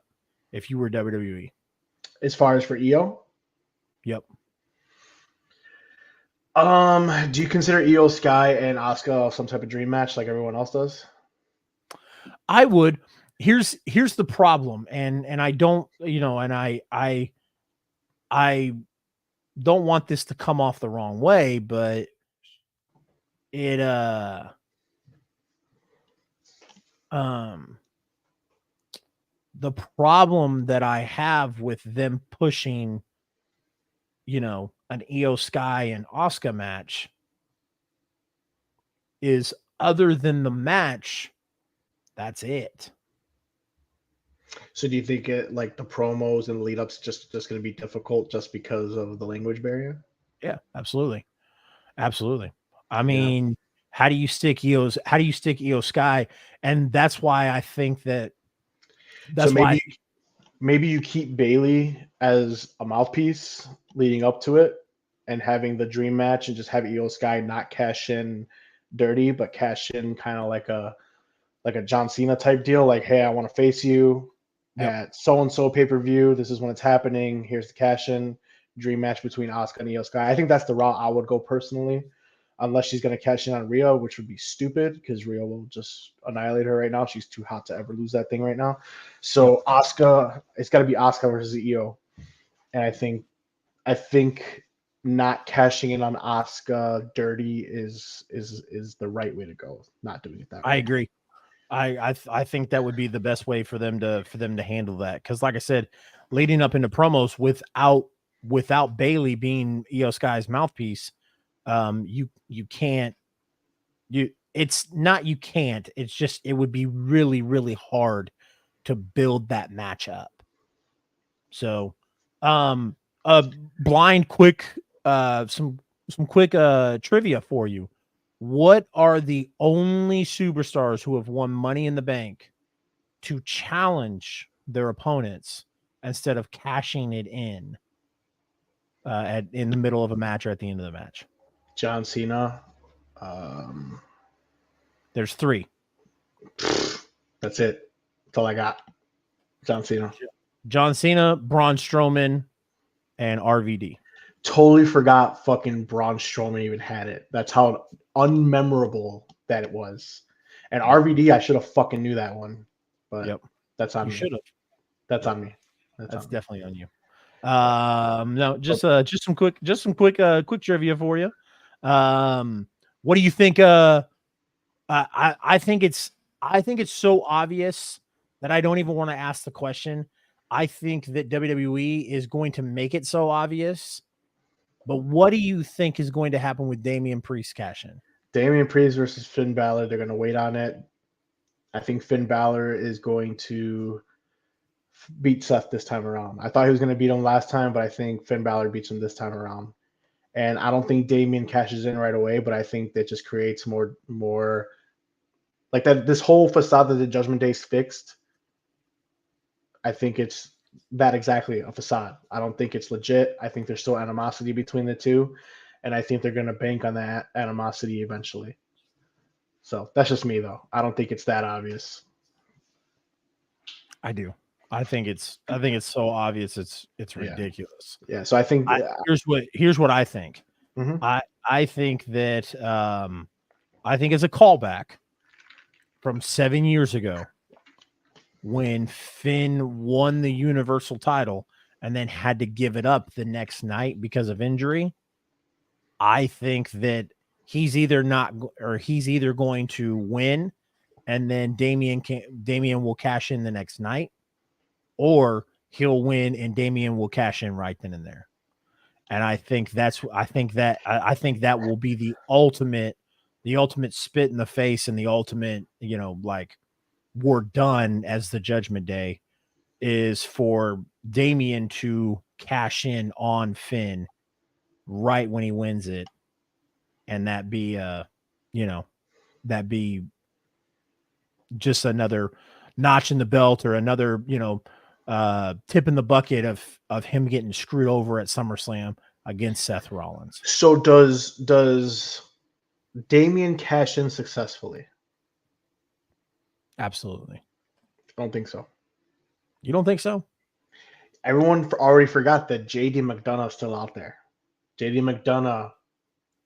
WWE? As far as for Io? Yep. Do you consider Io Sky and Asuka some type of dream match like everyone else does? I would. Here's the problem, and I don't, and I don't want this to come off the wrong way, but it Um, the problem that I have with them pushing, an Io Sky and Asuka match is other than the match, that's it. So do you think it like the promos and lead ups just going to be difficult just because of the language barrier? Yeah, absolutely. Absolutely. I Yeah. mean, how do you stick Io Sky? And that's why I think that So that's why I think, maybe you keep Bailey as a mouthpiece leading up to it and having the dream match and just have Io Sky not cash in dirty, but cash in kind of like a John Cena type deal. Like, hey, I want to face you yep, at so and so pay per view. This is when it's happening. Here's the cash in dream match between Asuka and Io Sky. I think that's the route I would go personally, unless she's going to cash in on Rio, which would be stupid because Rio will just annihilate her right now. She's too hot to ever lose that thing right now. yep. So Asuka, it's got to be Asuka versus Io, and I think not cashing in on Asuka dirty is the right way to go. Not doing it that I way. agree. I think that would be the best way for them to handle that. Because like I said, leading up into promos without Bailey being Io Sky's mouthpiece, you can't it's not you can't. It's just it would be really, really hard to build that match up. So, um, a blind quick, some quick trivia for you. What are the only superstars who have won Money in the Bank to challenge their opponents instead of cashing it in in the middle of a match or at the end of the match? John Cena. Um, There's three: that's it. That's all I got. John Cena. John Cena, Braun Strowman, and RVD. Totally forgot fucking Braun Strowman even had it. That's how unmemorable that it was. And Yep, RVD, I should have fucking knew that one, but yep. that's on You me. should have. That's Yep, on me. That's that's on me. definitely on you. Yeah. No, But just some quick trivia for you. What do you think? I think it's so obvious that I don't even want to ask the question. I think that WWE is going to make it so obvious. But what do you think is going to happen with Damian Priest cash in? Damian Priest versus Finn Balor, they're going to wait on it. I think Finn Balor is going to beat Seth this time around. I thought he was going to beat him last time, but I think Finn Balor beats him this time around. And I don't think Damian cashes in right away, but I think that just creates more like that. This whole facade that the Judgment Day is fixed. I think it's that exactly a facade. I don't think it's legit. I think there's still animosity between the two, and I think they're going to bank on that animosity eventually. So that's just me, though. I don't think it's that obvious. I do. I think it's so obvious it's Yeah, ridiculous. yeah. So I think, Here's what I think. mhm. I think that I think it's a callback from 7 years ago when Finn won the Universal title and then had to give it up the next night because of injury. I think that he's either going to win and then Damian will cash in the next night, or he'll win and Damian will cash in right then and there. And I think that will be the ultimate spit in the face and the ultimate, like we're done as the Judgment Day is for Damian to cash in on Finn right when he wins it, and you know, that be just another notch in the belt or another, tip in the bucket of him getting screwed over at SummerSlam against Seth Rollins. So does Damian cash in successfully? Absolutely. I don't think so. You don't think so? Everyone already forgot that JD McDonough is still out there. JD McDonough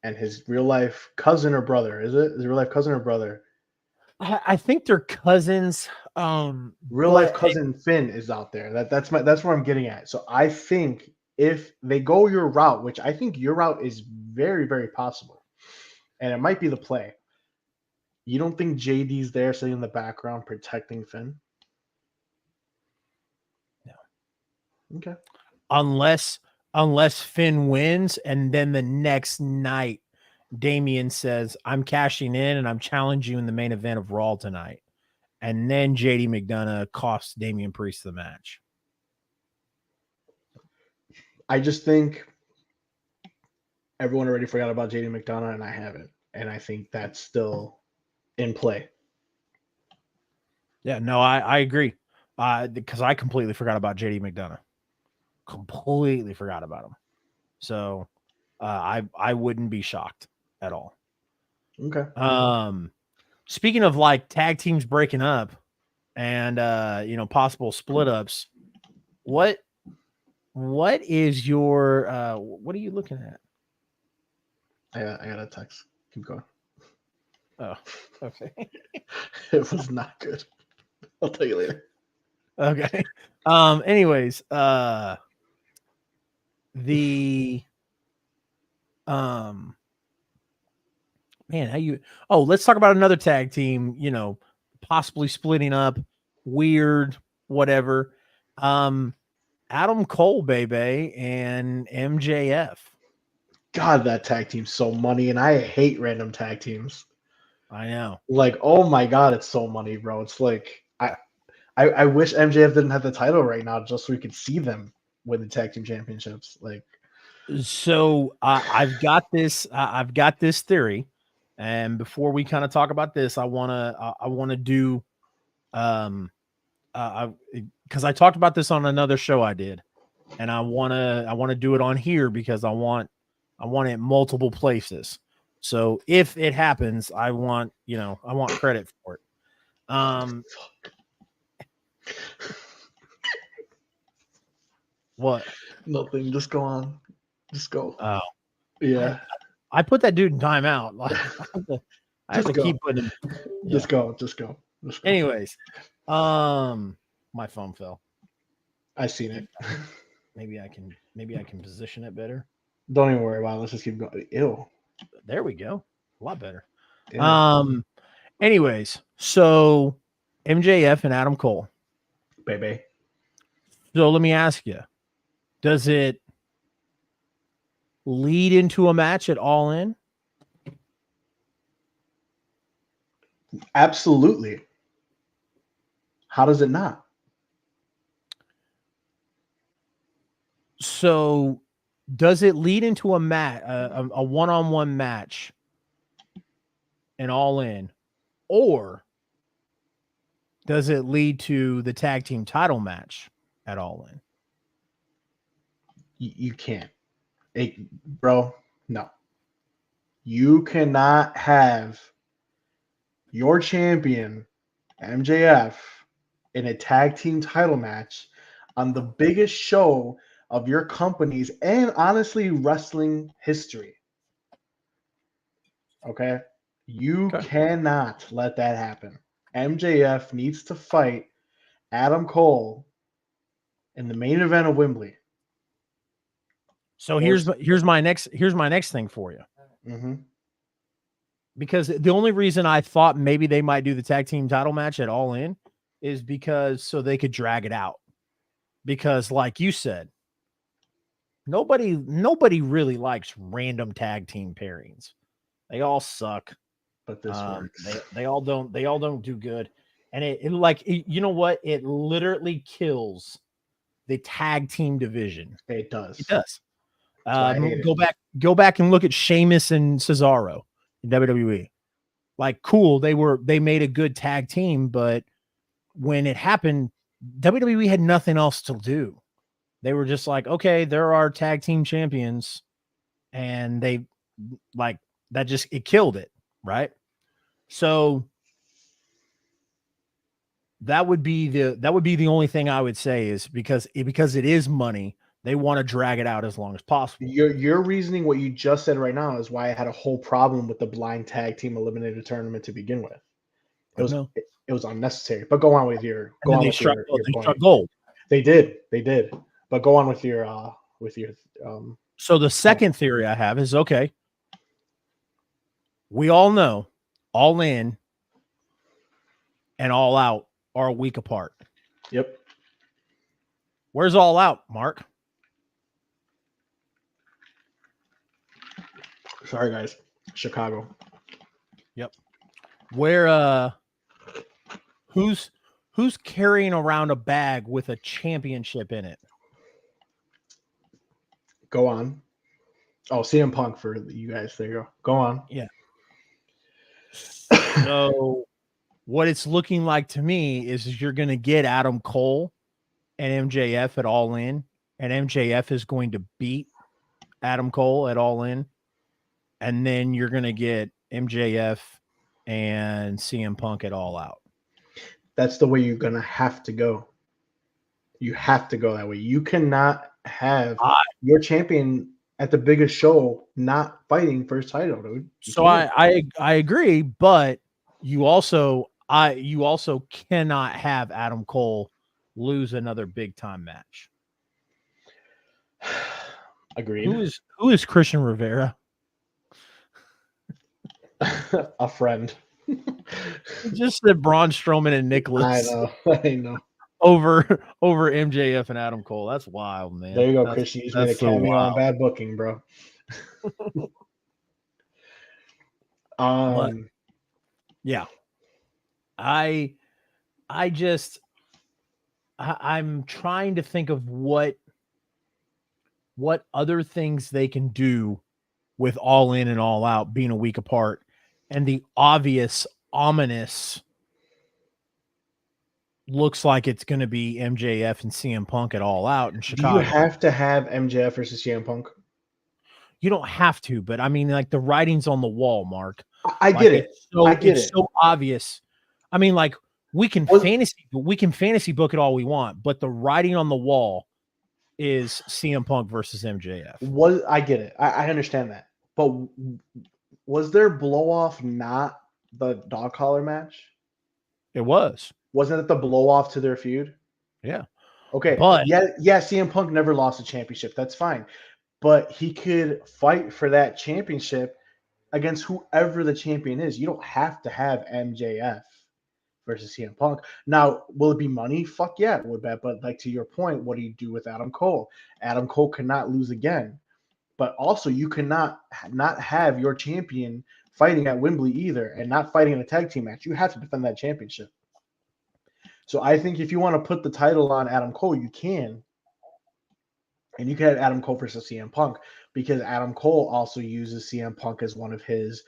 and his real life cousin or brother, is it? His real life cousin or brother? I think they're cousins. Real life But cousin Finn is out there. That's where I'm getting at. So I think if they go your route, which I think your route is very, very possible, and it might be the play, You don't think JD's there sitting in the background protecting Finn? No. Okay. Unless Finn wins, and then the next night Damian says, I'm cashing in and I'm challenging you in the main event of Raw tonight. And then JD McDonough costs Damian Priest the match. I just think everyone already forgot about JD McDonough, and I haven't. And I think that's still in play. Yeah, no, I agree. Because I completely forgot about JD McDonough. Completely forgot about him. So I wouldn't be shocked at all. Okay. Speaking of like tag teams breaking up and possible split ups, what is your what are you looking at? I got a text. Keep going. Oh, okay. It was not good. I'll tell you later. Okay. Anyways, the man, let's talk about another tag team, possibly splitting up, weird, whatever. Adam Cole, baby, and MJF. God, that tag team's so money, and I hate random tag teams. I know. Like, oh my God, it's so money, bro. It's like I wish MJF didn't have the title right now, just so we could see them win the tag team championships. Like, So I've got this theory, and before we kind of talk about this, I wanna do because I talked about this on another show I did, and I wanna do it on here because I want it multiple places. So if it happens, I want credit for it. What? nothing. Just go on. Just go. Oh, Yeah. I put that dude in timeout. Like, I have to keep putting him. Just go. Just go. Just go. Anyways, my phone fell. I seen it. Maybe I can position it better. Don't even worry about it. Let's just keep going. Ew. There we go. A lot better. Ew. Anyways, so MJF and Adam Cole. Baby. So let me ask you, does it lead into a match at All In? Absolutely. How does it not? So does it lead into a match, a one-on-one match and All In, or does it lead to the tag team title match at All In? You can't. Bro, no. You cannot have your champion, MJF, in a tag team title match on the biggest show of your company's and honestly wrestling history. Okay? You cannot let that happen. MJF needs to fight Adam Cole in the main event of Wembley. So here's my next thing for you. Mm-hmm. Because the only reason I thought maybe they might do the tag team title match at All In is because so they could drag it out. Because like you said, nobody really likes random tag team pairings. They all suck. But this works. They all don't do good. And you know what? It literally kills the tag team division. It does. It does. Go back and look at Sheamus and Cesaro in WWE. Like, cool, they made a good tag team, but when it happened, WWE had nothing else to do. They were just like, okay, there are tag team champions, and they like that it killed it, right? So that would be the only thing I would say is because it is money, they want to drag it out as long as possible. Your reasoning, what you just said right now, is why I had a whole problem with the blind tag team eliminator tournament to begin with. It was unnecessary. But go on with your point. Struck gold. They did. But go on with your So the second theory I have is, okay, we all know All In and All Out are a week apart. Yep. Where's All Out, Mark? Sorry, guys. Chicago. Yep. Where who's carrying around a bag with a championship in it? Go on. Oh, CM Punk for you guys. There you go. Go on. Yeah. So what it's looking like to me is you're going to get Adam Cole and MJF at All In, and MJF is going to beat Adam Cole at All In, and then you're going to get MJF and CM Punk at All Out. That's the way you're going to have to go. You have to go that way. You cannot have your champion at the biggest show not fighting for his title, dude. So I agree, but you also cannot have Adam Cole lose another big time match. Agreed. Who is Christian Rivera? A friend. Just said Braun Strowman and Nicholas. I know. Over MJF and Adam Cole. That's wild, man. There you go, Chris. You just made a cameo on bad booking, bro. But, yeah. I'm trying to think of what other things they can do with All In and All Out being a week apart, and the obvious ominous looks like it's going to be MJF and CM Punk at All Out in Chicago. Do you have to have MJF versus CM Punk? You don't have to, but I mean, like, the writing's on the wall, Mark. I get it. It's so obvious. I mean, like, we can fantasy book it all we want, but the writing on the wall is CM Punk versus MJF. I get it. I understand that. But was their blow off not the dog collar match? It was. Wasn't it the blow off to their feud? Yeah. Okay. But yeah, CM Punk never lost a championship. That's fine. But he could fight for that championship against whoever the champion is. You don't have to have MJF versus CM Punk. Now, will it be money? Fuck yeah, it would bet. But like, to your point, what do you do with Adam Cole? Adam Cole cannot lose again. But also, you cannot not have your champion fighting at Wembley either, and not fighting in a tag team match. You have to defend that championship. So I think if you want to put the title on Adam Cole, you can. And you can have Adam Cole versus CM Punk, because Adam Cole also uses CM Punk as one of his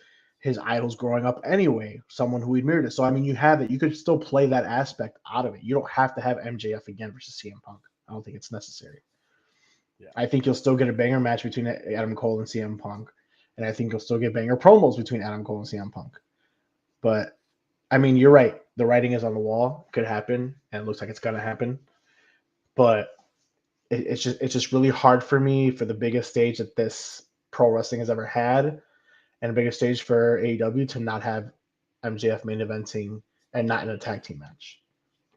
idols growing up anyway, someone who he mirrored it. So, I mean, you have it. You could still play that aspect out of it. You don't have to have MJF again versus CM Punk. I don't think it's necessary. Yeah. I think you'll still get a banger match between Adam Cole and CM Punk. And I think you'll still get banger promos between Adam Cole and CM Punk. But, I mean, you're right. The writing is on the wall. It could happen, and it looks like it's going to happen. But it's just really hard for me, for the biggest stage that this pro wrestling has ever had, and the biggest stage for AEW, to not have MJF main eventing and not in a tag team match.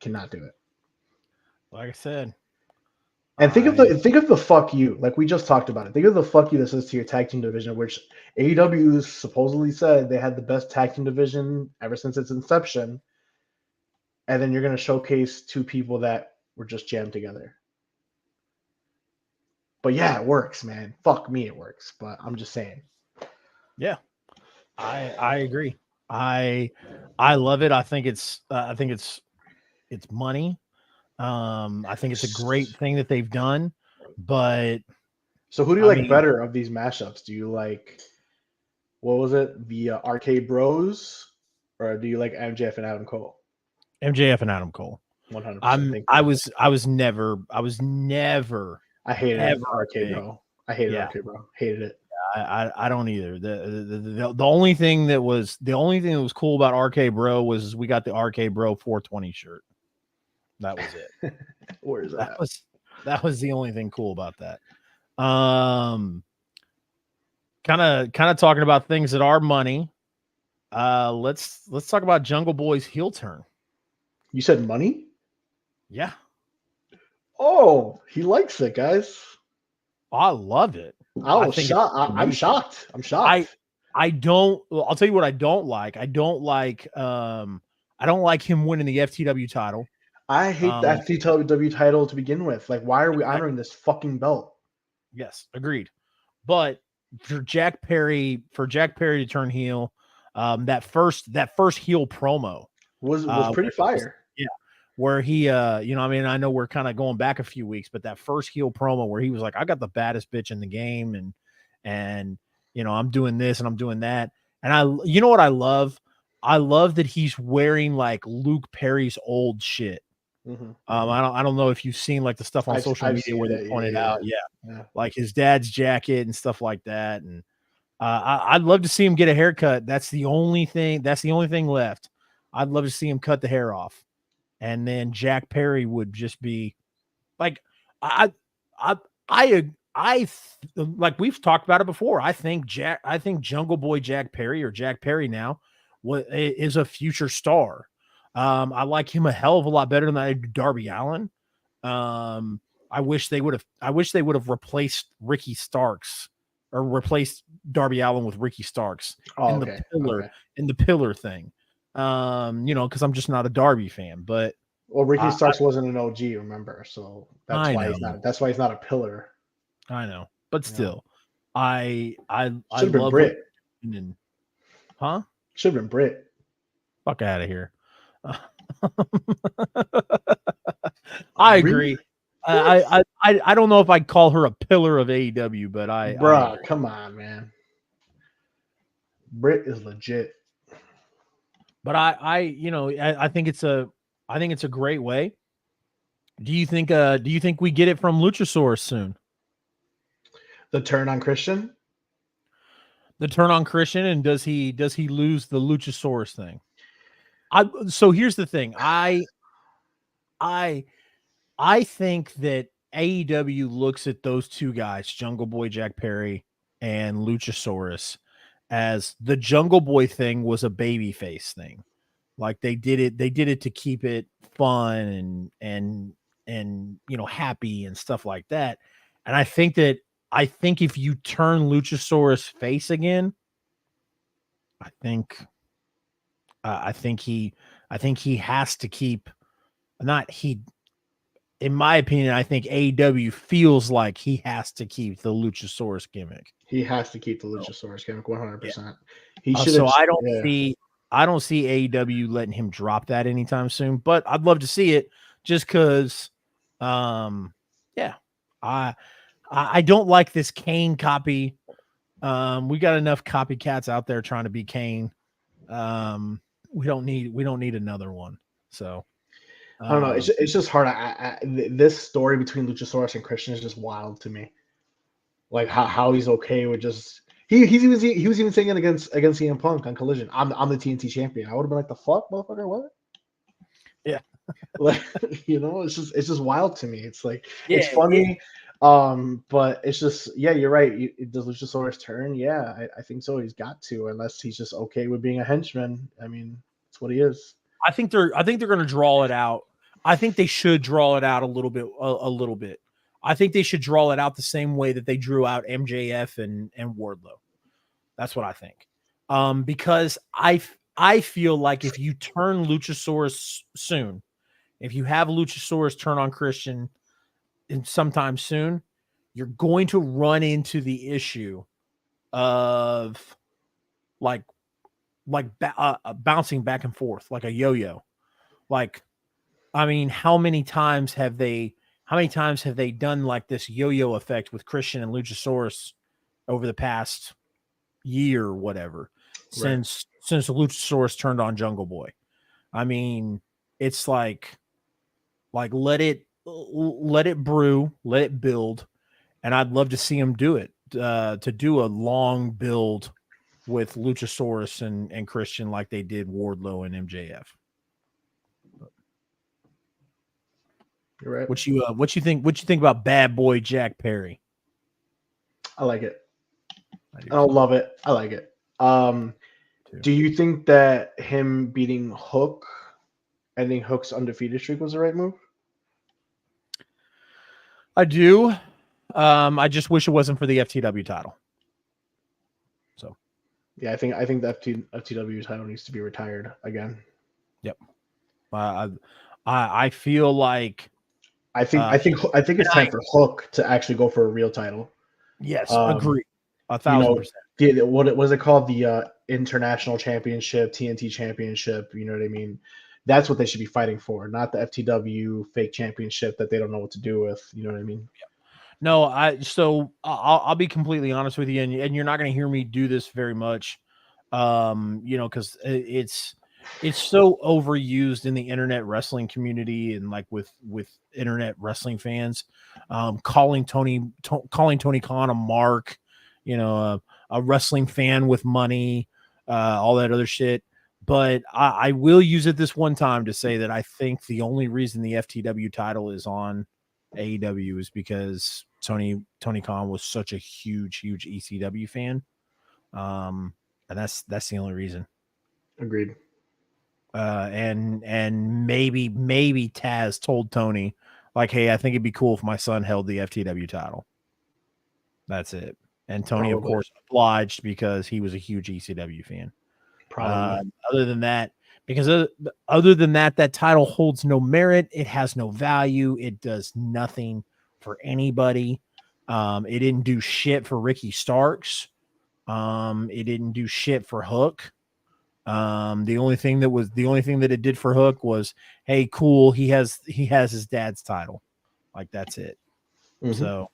Cannot do it. Like I said. And think of the fuck you, like we just talked about it. Think of the fuck you this is to your tag team division, which AEW supposedly said they had the best tag team division ever since its inception. And then you're going to showcase two people that were just jammed together. But yeah, it works, man. Fuck me, it works. But I'm just saying. Yeah, I agree. I love it. I think it's money. I think it's a great thing that they've done. But so, who do you like better of these mashups? Do you like, what was it, the RK Bros, or do you like MJF and Adam Cole? MJF and Adam Cole. 100%. I was never. I hated RK Bro. I hated RK Bro. Hated it. I don't either. The only thing that was cool about RK Bro was we got the RK Bro 420 shirt. That was it. Where is that? That was the only thing cool about that. Kind of talking about things that are money. Let's talk about Jungle Boy's heel turn. You said money? Yeah. Oh, he likes it, guys. I love it. I'm shocked. I don't. I'll tell you what I don't like. I don't like I don't like him winning the FTW title. I hate the FTW title to begin with. Like, why are we honoring this fucking belt? Yes, agreed. But for Jack Perry to turn heel, that first heel promo Was pretty where fire. where he I know we're kind of going back a few weeks, but that first heel promo where he was like, I got the baddest bitch in the game, and I'm doing this and I'm doing that. And you know what I love? I love that he's wearing like Luke Perry's old shit. Mm-hmm. I don't know if you've seen like the stuff on social media where they pointed out, like his dad's jacket and stuff like that. And I'd love to see him get a haircut. That's the only thing left. I'd love to see him cut the hair off. And then Jack Perry would just be like, I like we've talked about it before. I think Jungle Boy Jack Perry, or Jack Perry now, is a future star. I like him a hell of a lot better than I do Darby Allin. I wish they would have replaced Ricky Starks, or replaced Darby Allin with Ricky Starks in the pillar thing. Because I'm just not a Darby fan. But Ricky Starks wasn't an OG, remember? So that's why he's not a pillar. I know, but still, I should have been Brit. Huh? Should have been Brit. Fuck out of here. I agree. I don't know if I'd call her a pillar of AEW, but come on, man. Brit is legit. But I think it's a great way. Do you think we get it from Luchasaurus soon? The turn on Christian? The turn on Christian, and does he lose the Luchasaurus thing? So here's the thing. I think that AEW looks at those two guys, Jungle Boy Jack Perry and Luchasaurus, as the Jungle Boy thing was a babyface thing. Like they did it to keep it fun and happy and stuff like that. And I think if you turn Luchasaurus face again, I think he has to keep, in my opinion, I think AEW feels like he has to keep the Luchasaurus gimmick. He has to keep the Luchasaurus gimmick 100%. Yeah. He should. So I don't see AEW letting him drop that anytime soon, but I'd love to see it just because, I don't like this Kane copy. We got enough copycats out there trying to be Kane. We don't need another one. So I don't know. It's just hard. This story between Luchasaurus and Christian is just wild to me. Like how he's okay with just he was even saying it against CM Punk on Collision. I'm the TNT champion. I would have been like, the fuck, motherfucker, what? Yeah. Like, it's just wild to me. It's like, it's funny. But it's just, you're right. Does Luchasaurus turn? Yeah, I think so. He's got to, unless he's just okay with being a henchman. I mean, that's what he is. I think they're going to draw it out. I think they should draw it out a little bit. I think they should draw it out the same way that they drew out MJF and Wardlow. That's what I think. Because I feel like if you turn Luchasaurus soon, if you have Luchasaurus turn on Christian sometime soon, you're going to run into the issue of bouncing back and forth like a yo-yo. Like, I mean, how many times have they done like this yo-yo effect with Christian and Luchasaurus over the past year or whatever, since Luchasaurus turned on Jungle Boy? I mean, it's like let it brew, let it build, and I'd love to see him do it, to do a long build with Luchasaurus and Christian like they did Wardlow and MJF. You're right. What you think about Bad Boy Jack Perry? I like it. I don't love it. I like it. Do you think that him beating Hook, ending Hook's undefeated streak, was the right move? I do. I just wish it wasn't for the FTW title. So, yeah, I think the FTW title needs to be retired again. Yep. I I feel like I think uh I think I think and it's time I for Hook to actually go for a real title. yes, Um, agree. A you thousand know, percent. what was it called? The International Championship, TNT Championship. You know what I mean? That's what they should be fighting for, not the FTW fake championship that they don't know what to do with. You know what I mean? No, I'll be completely honest with you, and you're not going to hear me do this very much, because it's so overused in the internet wrestling community and like with internet wrestling fans, calling Tony Khan a mark, a wrestling fan with money, all that other shit. But I will use it this one time to say that I think the only reason the FTW title is on AEW is because Tony Khan was such a huge ECW fan. And that's the only reason. Agreed. And maybe Taz told Tony like, hey, I think it'd be cool if my son held the FTW title. That's it. And Tony, of Probably. course, obliged because he was a huge ECW fan. Probably. Other than that, other than that, that title holds no merit. It has no value. It does nothing for anybody. It didn't do shit for Ricky Starks. It didn't do shit for Hook. The only thing that it did for Hook was, hey, cool, he has his dad's title. Like that's it. Hmm. So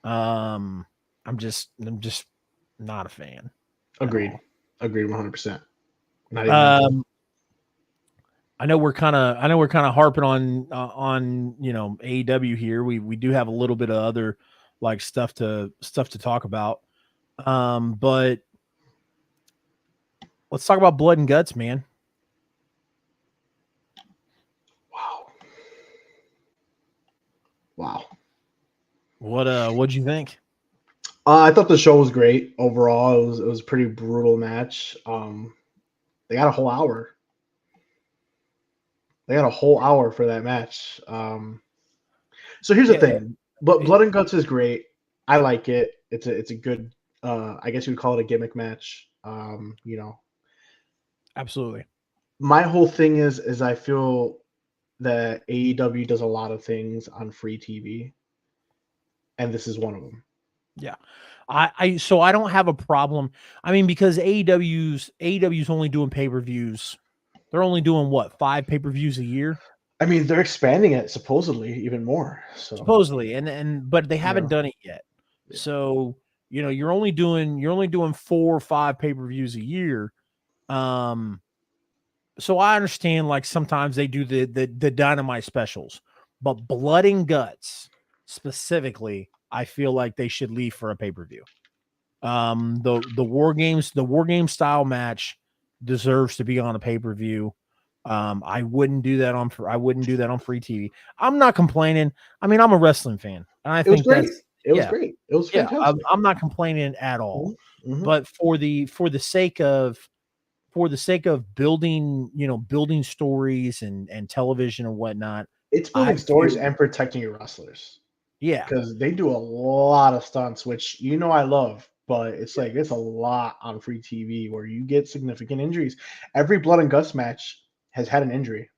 I'm just not a fan at Agreed. all. Agreed. 100%. Not even. Um I know we're kind of harping on AEW here. We do have a little bit of other like stuff to talk about. But let's talk about blood and guts, man. Wow. Wow. What'd you think? I thought the show was great overall. It was a pretty brutal match. They got a whole hour. They got a whole hour for that match. So here's the Yeah, thing. But it, Blood and Guts is great. I like it. It's a good I guess you would call it a gimmick match. absolutely. My whole thing is I feel that AEW does a lot of things on free TV, and this is one of them. Yeah. So I don't have a problem. I mean, because AEW's only doing pay-per-views. They're only doing what, 5 pay-per-views a year? I mean, they're expanding it supposedly even more. So, Supposedly, and but they you haven't know, done it yet. yeah. So, you're only doing 4 or 5 pay-per-views a year. Um, so I understand like sometimes they do the dynamite specials, but blood and guts specifically, I feel like they should leave for a pay-per-view. The war game style match deserves to be on a pay-per-view. I wouldn't do that on free TV. I'm not complaining. I mean, I'm a wrestling fan, and I It was think great. that's It was yeah, great. It was yeah. I'm, fantastic. I'm not complaining at all. Mm-hmm. But for the sake of building stories and television and whatnot, It's I building stories feel and protecting your wrestlers yeah, because they do a lot of stunts, which I love, but it's yeah, like it's a lot on free TV where you get significant injuries. Every Blood and Guts match has had an injury,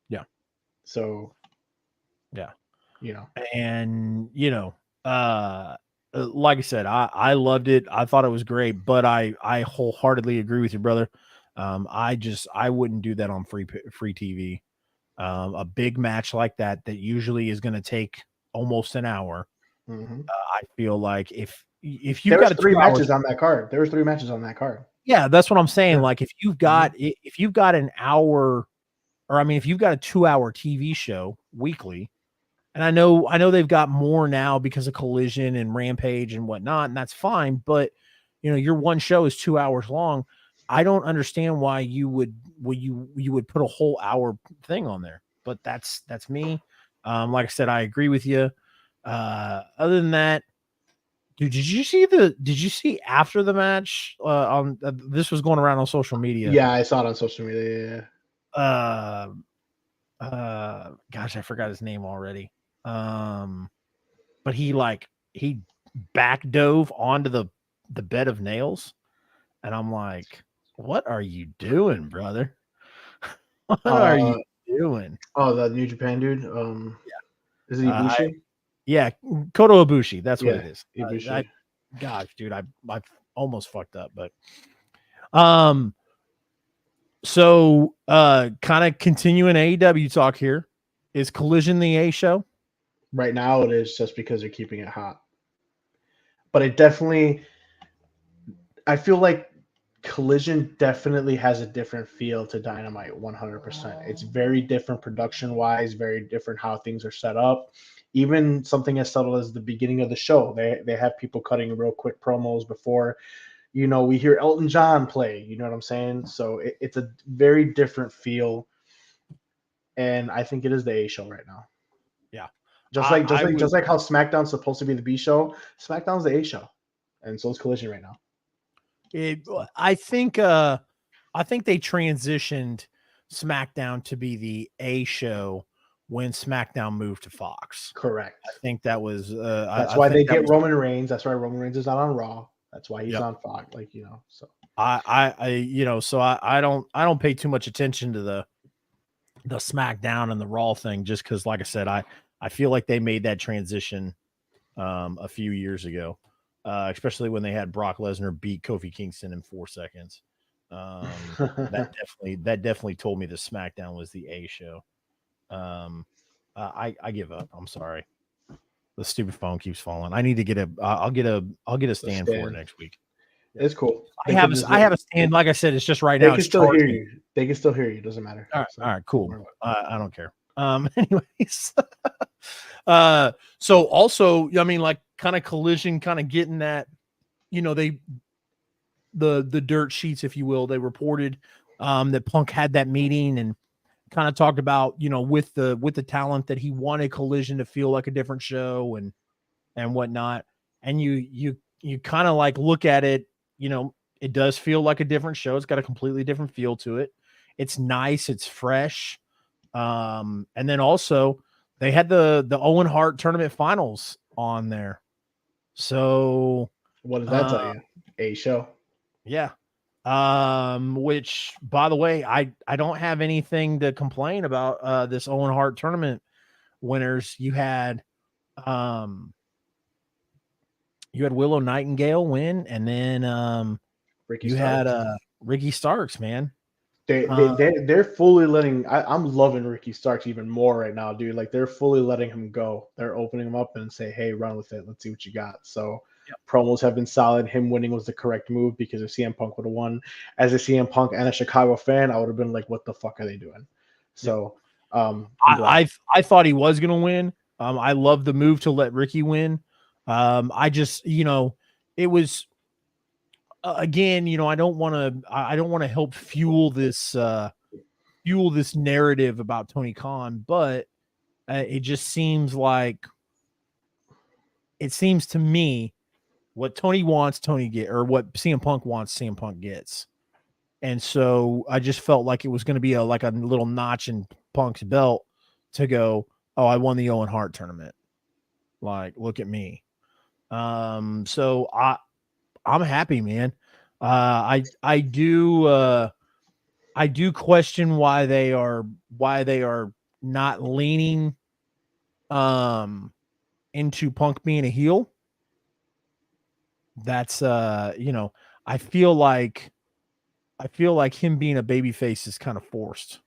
yeah, so yeah. you know And like I said, I loved it. I thought it was great, but I wholeheartedly agree with you, brother. I wouldn't do that on free TV. A big match like that usually is going to take almost an hour. hmm I feel like if you've there was got a three 2 hours, matches on that card. There was three matches on that card. yeah, that's what I'm saying. Yeah. Like Hmm. if you've got an hour, or I mean, if you've got a 2 hour TV show weekly. And I know they've got more now because of Collision and Rampage and whatnot, and that's fine. But your one show is 2 hours long. I don't understand why you would put a whole hour thing on there. But that's me. Like I said, I agree with you. Other than that, dude, did you see after the match? On this was going around on social media. Yeah, I saw it on social media. Uh, gosh, I forgot his name already. Um, but he back dove onto the bed of nails, and I'm like, what are you doing, brother? What are you doing? Oh, the New Japan dude. Is it Uh, Ibushi? Yeah, Kota Ibushi. That's what Yeah, it is. Ibushi. Gosh, dude, I almost fucked up, but um, so kind of continuing AEW talk here. Is Collision the A show? Right now, it is just because they're keeping it hot. But it definitely, I feel like Collision definitely has a different feel to Dynamite 100%. It's very different production wise, very different how things are set up. Even something as subtle as the beginning of the show, they have people cutting real quick promos before, we hear Elton John play. You know what I'm saying? So it's a very different feel, and I think it is the A show right now. Yeah, Just like just like just like how SmackDown's supposed to be the B show, SmackDown's the A show, and so is Collision right now. I think they transitioned SmackDown to be the A show when SmackDown moved to Fox. Correct. I think that was That's I why think they that get was, Roman Reigns. That's why Roman Reigns is not on Raw. That's why he's yep. on Fox. So So I don't pay too much attention to the SmackDown and the Raw thing just because, like I said, I feel like they made that transition a few years ago, especially when they had Brock Lesnar beat Kofi Kingston in 4 seconds. That definitely told me the SmackDown was the A show. I give up. I'm sorry. The stupid phone keeps falling. I need to get I'll get a stand for it next week. It's cool. I have a stand. Like I said, it's just right They now. can still hear you. They can still hear you. Doesn't matter. All right, cool. I don't care. Anyways, so also, I mean, like, kind of Collision, kind of getting that, the dirt sheets, if you will. They reported that Punk had that meeting and kind of talked about, with the talent that he wanted Collision to feel like a different show and whatnot. And you kind of like look at it, it does feel like a different show. It's got a completely different feel to it. It's nice. It's fresh. And then also they had the Owen Hart tournament finals on there. So what does that tell you? A show. Yeah. Which, by the way, I don't have anything to complain about this Owen Hart tournament winners. You had Willow Nightingale win, and then Ricky you Starks. had Ricky Starks, man. They're fully letting. I'm loving Ricky Starks even more right now, dude. Like, they're fully letting him go. They're opening him up and say, "Hey, run with it. Let's see what you got." So promos have been solid. Him winning was the correct move because if CM Punk would have won, as a CM Punk and a Chicago fan, I would have been like, "What the fuck are they doing?" So I thought he was gonna win. I love the move to let Ricky win. I just it was. Again, I don't want to help fuel this narrative about Tony Khan, but it just seems to me what Tony wants, Tony get, or what CM Punk wants, CM Punk gets. And so I just felt like it was going to be like a little notch in Punk's belt to go, oh, I won the Owen Hart tournament. Like, look at me. So I'm happy, man. I do question why they are not leaning into Punk being a heel. That's I feel like him being a babyface is kind of forced.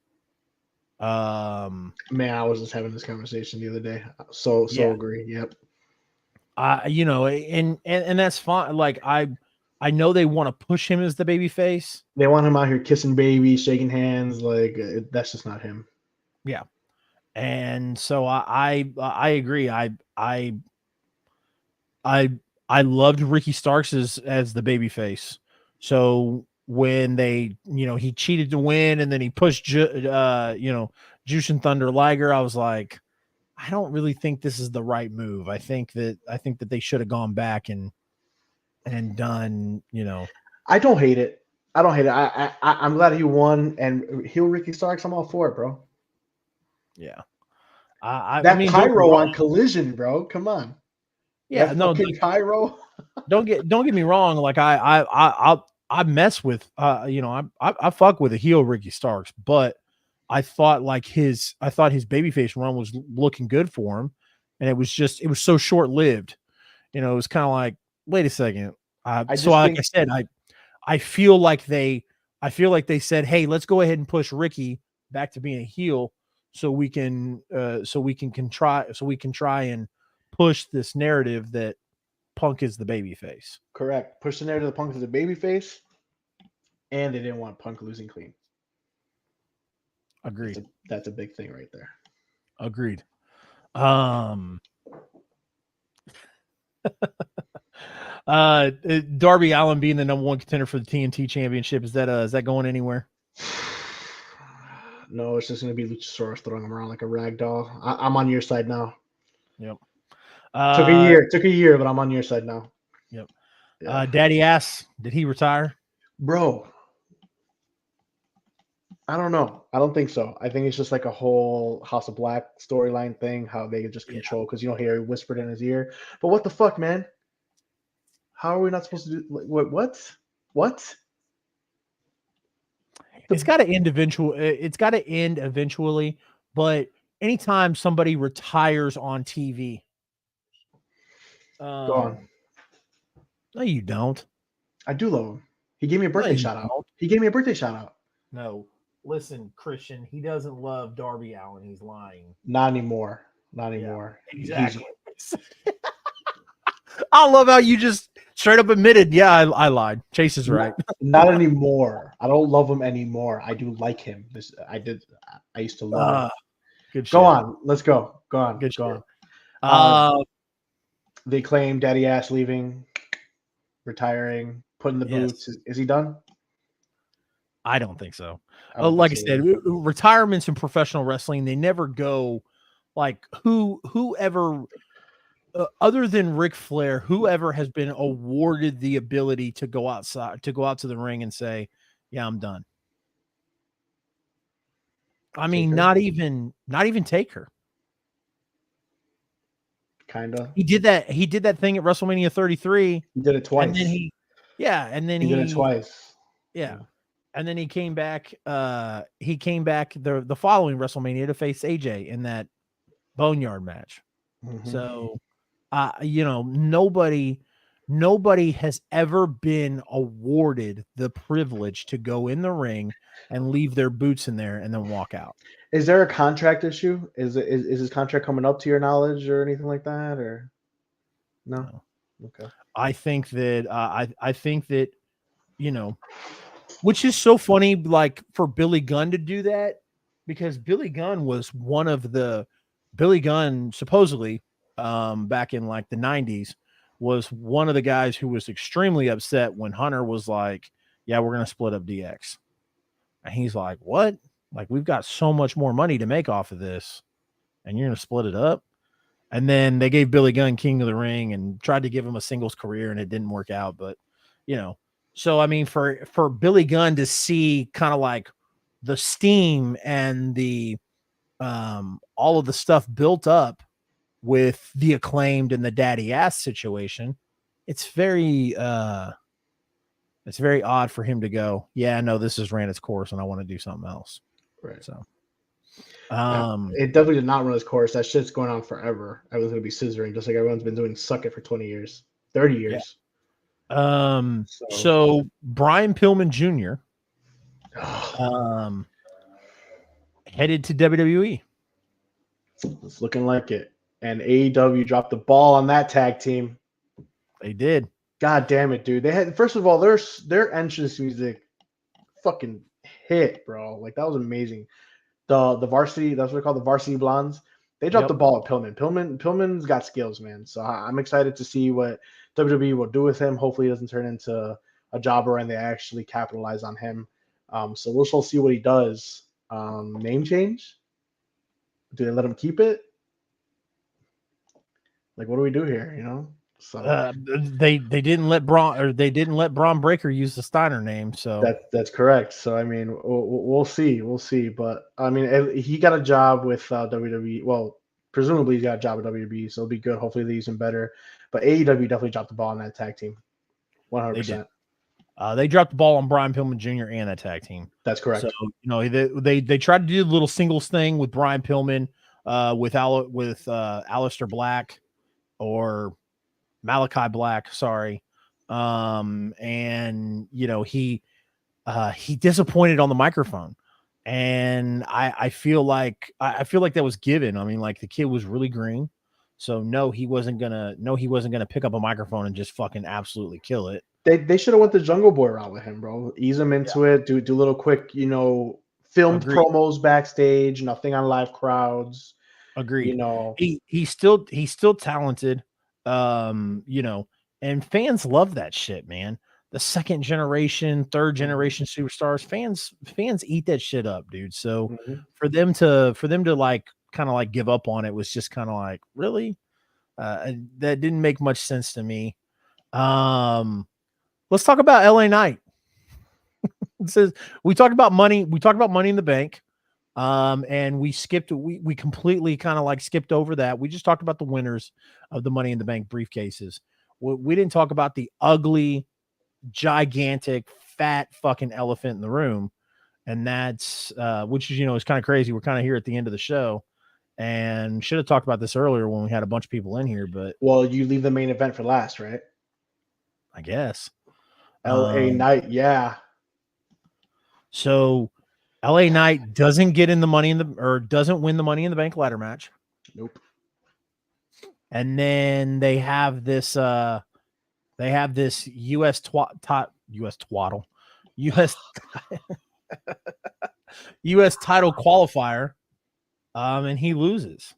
Man, I was just having this conversation the other day. So agree. Yep. And that's fine. Like, I know they want to push him as the babyface. They want him out here kissing babies, shaking hands. Like, that's just not him. Yeah. And so I agree. I loved Ricky Starks as the babyface. So when they, he cheated to win and then he pushed, Jushin Thunder Liger, I was like, I don't really think this is the right move. I think that they should have gone back and done, I don't hate it. I'm glad he won, and heel Ricky Starks. I'm all for it, bro. Yeah. I mean, pyro on Collision, bro. Come on. Yeah, that no pyro. don't get me wrong. Like, I mess with I fuck with a heel Ricky Starks, but I thought his babyface run was looking good for him, and it was so short lived. It was kind of like, wait a second. I So just like think I said, I feel like they said, hey, let's go ahead and push Ricky back to being a heel, so we can try and push this narrative that Punk is the babyface. correct. Push the narrative of Punk as a babyface, and they didn't want Punk losing clean. Agreed. That's a big thing right there. Agreed. Um, Darby Allin being the number one contender for the TNT Championship, is that going anywhere? No, it's just gonna be Luchasaurus throwing him around like a rag doll. I'm on your side now. Yep. Took a year, but I'm on your side now. Yep. Yeah. Daddy Ass, did he retire? Bro, I don't know. I don't think so. I think it's just like a whole House of Black storyline thing, how they could just Yeah. control because you don't hear he whispered in his ear. But what the fuck, man? How are we not supposed to do what? What? It's got to end eventually. It's got to end eventually. But anytime somebody retires on TV, Go on. No, you don't. I do love him. He gave me a birthday shout out. He gave me a birthday shout out. No, listen, Christian. He doesn't love Darby Allin. He's lying. Not anymore. Not anymore. Yeah, exactly. I love how you just straight up admitted, yeah, I lied. Chase is right. Not anymore. I don't love him anymore. I do like him. I used to love him. Good shit. Go on. Let's go. Go on. Good go shit. on. They claim Daddy Ass leaving, retiring, putting the boots. Is he done? I don't think so. Like I said, retirements in professional wrestling, they never go like whoever other than Ric Flair, whoever has been awarded the ability to go out to the ring and say, yeah, I'm done. I mean, not even Taker. Kinda. He did that thing at WrestleMania 33. He did it twice. And then he did it twice. Yeah. And then he came back the following WrestleMania to face AJ in that Boneyard match. Mm-hmm. So nobody has ever been awarded the privilege to go in the ring and leave their boots in there and then walk out. Is there a contract issue? Is his contract coming up to your knowledge or anything like that, or no? Okay. I think that I think that, which is so funny, like for Billy Gunn to do that, because Billy Gunn supposedly back in like the 90s was one of the guys who was extremely upset when Hunter was like, yeah, we're going to split up DX. And he's like, what? Like, we've got so much more money to make off of this and you're going to split it up. And then they gave Billy Gunn King of the Ring and tried to give him a singles career and it didn't work out. But, so I mean, for Billy Gunn to see kind of like the steam and the all of the stuff built up with the Acclaimed and the Daddy Ass situation, it's very odd for him to go, yeah, no, this has ran its course and I want to do something else. Right. So it definitely did not run its course. That shit's going on forever. Everyone's gonna be scissoring, just like everyone's been doing Suck It for 20 years, 30 years. Yeah. So Brian Pillman Jr. Headed to WWE. It's looking like it. And AEW dropped the ball on that tag team. They did. God damn it, dude. They had, first of all, their entrance music fucking hit, bro. Like, that was amazing. The varsity, that's what they call the varsity blondes. They dropped the ball at Pillman. Pillman's got skills, man. So I'm excited to see what WWE will do with him. Hopefully he doesn't turn into a jobber and they actually capitalize on him. So we'll still see what he does. Name change? Do they let him keep it? Like, what do we do here? So they didn't let Braun Breaker use the Steiner name. So that's correct. So I mean, we'll see. But I mean, he got a job with WWE. Well, presumably he's got a job at WWE, so it'll be good. Hopefully they use him better. But AEW definitely dropped the ball on that tag team, 100%. They dropped the ball on Brian Pillman Jr. and that tag team. That's correct. So they tried to do the little singles thing with Brian Pillman, with Aleister Black or Malachi Black. Sorry, and he disappointed on the microphone, and I feel like that was given. I mean, like the kid was really green, so he wasn't gonna pick up a microphone and just fucking absolutely kill it. They should have went the Jungle Boy route with him, bro. Ease him into it. Do little quick, filmed Agreed. promos backstage. Nothing on live crowds. Agreed. He's still talented. And fans love that shit, man. The second generation, third generation superstars, fans eat that shit up, dude. So for them to like kind of like give up on it was just kind of like, really? That didn't make much sense to me. Let's talk about LA Knight. It says we talked about money in the bank. And we completely kind of like skipped over that. We just talked about the winners of the Money in the Bank briefcases. We didn't talk about the ugly, gigantic, fat fucking elephant in the room. And that's, which is, is kind of crazy. We're kind of here at the end of the show and should have talked about this earlier when we had a bunch of people in here, but. Well, you leave the main event for last, right? I guess. LA Knight. Yeah. So LA Knight doesn't get in doesn't win the Money in the Bank ladder match. Nope. And then they have this US US US title qualifier. And he loses.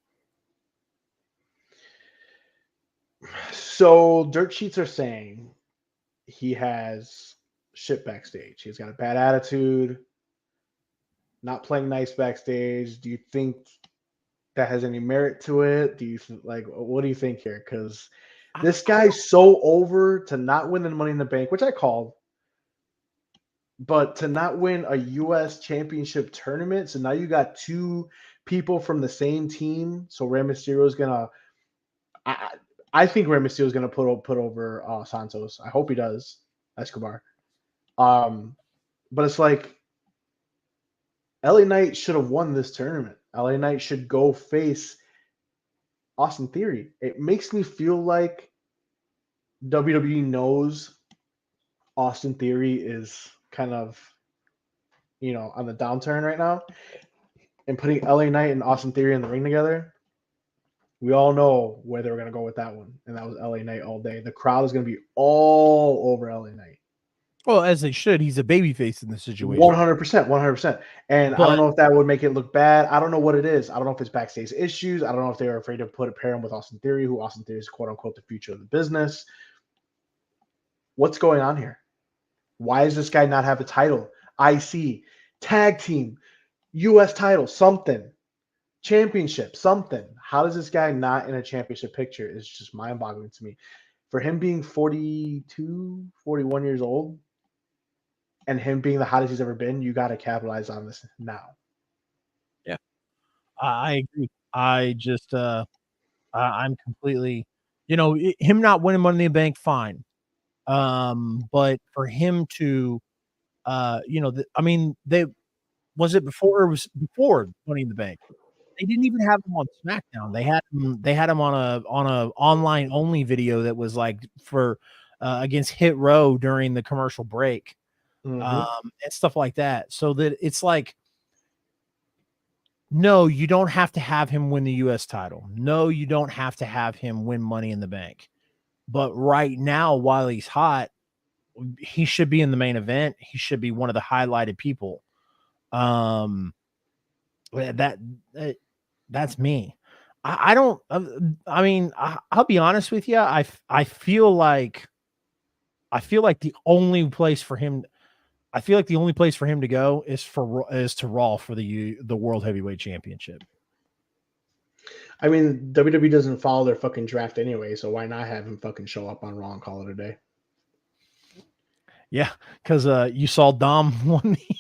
So dirt sheets are saying he has shit backstage. He's got a bad attitude, not playing nice backstage. Do you think that has any merit to it? Do you what do you think here? Because this guy's so over to not win the Money in the Bank, which I called, but to not win a U.S. championship tournament. So now you got two people from the same team. So Rey Mysterio is gonna. I think Rey Mysterio is gonna put over Santos. I hope he does. Escobar. But it's like LA Knight should have won this tournament. LA Knight should go face Austin Theory. It makes me feel like WWE knows Austin Theory is kind of, on the downturn right now. And putting LA Knight and Austin Theory in the ring together, we all know where they were going to go with that one. And that was LA Knight all day. The crowd is going to be all over LA Knight. Well, as they should. He's a babyface in this situation. 100%. And I don't know if that would make it look bad. I don't know what it is. I don't know if it's backstage issues. I don't know if they were afraid to pair him with Austin Theory, who Austin Theory is quote unquote the future of the business. What's going on here? Why does this guy not have a title? IC, tag team, US title, something, championship, something. How does this guy not in a championship picture? It's just mind-boggling to me. For him being 42, 41 years old, and him being the hottest he's ever been, you got to capitalize on this now. Yeah, I agree. I just, I'm completely, him not winning Money in the Bank, fine. But for him to, was it before? It was before Money in the Bank. They didn't even have him on SmackDown. They had him on a online only video that was like for against Hit Row during the commercial break. And stuff like that. So that it's like, no, you don't have to have him win the US title. No, you don't have to have him win Money in the Bank. But right now, while he's hot, he should be in the main event. He should be one of the highlighted people. That's me. I'll be honest with you. I feel like the only place for him to go is to Raw for the World Heavyweight Championship. I mean, WWE doesn't follow their fucking draft anyway, so why not have him fucking show up on Raw and call it a day? Yeah, because you saw Dom won the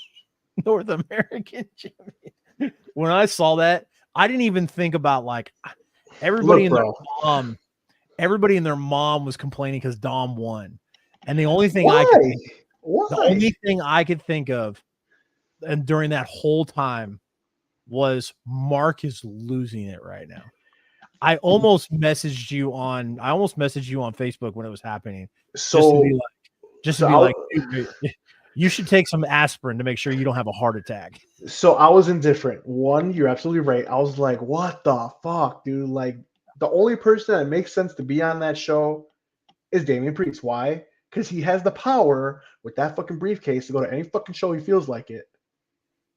North American Champion. When I saw that, I didn't even think about like everybody in their mom was complaining because Dom won, and the only thing The Why? only thing I could think of, and during that whole time, was Mark is losing it right now. I almost messaged you on Facebook when it was happening, just to be So, like, dude, you should take some aspirin to make sure you don't have a heart attack. so I was indifferent. One, you're absolutely right. I was like, what the fuck, dude? Like, the only person that makes sense to be on that show is Damian Priest. Why? Because he has the power with that fucking briefcase to go to any fucking show he feels like it.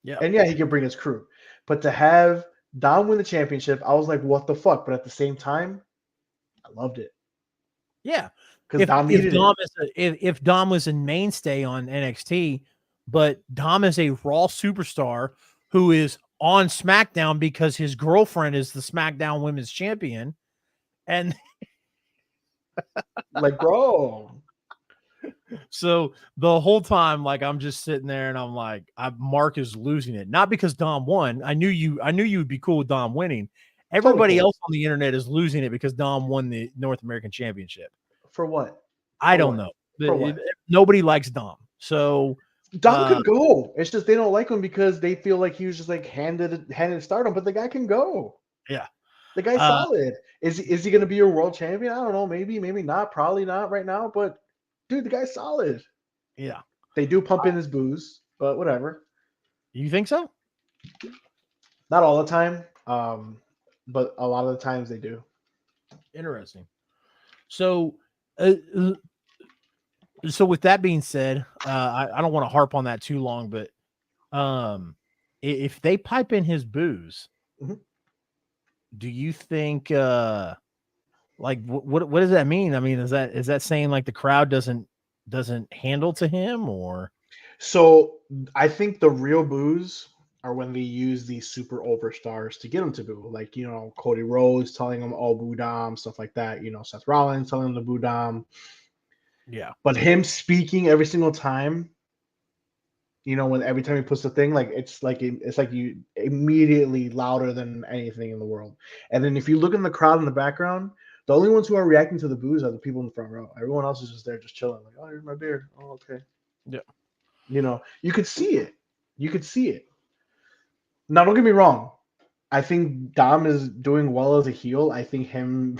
Yeah. And yeah, he can bring his crew. But to have Dom win the championship, I was like, what the fuck? But at the same time, I loved it. Yeah. Because Dom If needed it. Dom is if Dom was a mainstay on NXT, but Dom is a Raw superstar who is on SmackDown because his girlfriend is the SmackDown Women's Champion, and Like, bro. so the whole time, like, I'm just sitting there and I'm like, Mark is losing it, not because Dom won. I knew you would be cool with Dom winning. Everybody Totally cool. else on the internet is losing it because Dom won the North American Championship. For what? I don't know. For what? Nobody likes Dom. So Dom could go. It's just they don't like him because they feel like he was just like handed stardom, but the guy can go. yeah. The guy's solid. Is he going to be a world champion? I don't know. Maybe not. Probably not right now. But dude, the guy's solid. Yeah. They do pump in his booze, but whatever. You think so? Not all the time, but a lot of the times they do. Interesting. So, so with that being said, I don't want to harp on that too long, but if they pipe in his booze, Mhm. do you think like what does that mean? I mean, is that saying like the crowd doesn't handle to him, or So I think the real boos are when they use these super overstars to get them to boo, like Cody Rhodes telling them all boo Dom, stuff like that. Seth Rollins telling them to boo Dom. yeah, But him speaking every single time, when every time he puts the thing, like it's like you immediately louder than anything in the world. And then if you look in the crowd in the background, the only ones who are reacting to the boos are the people in the front row. Everyone else is just there, just chilling, like, oh, here's my beer. Oh, okay. yeah. You could see it. You could see it. Now, don't get me wrong. I think Dom is doing well as a heel. I think him.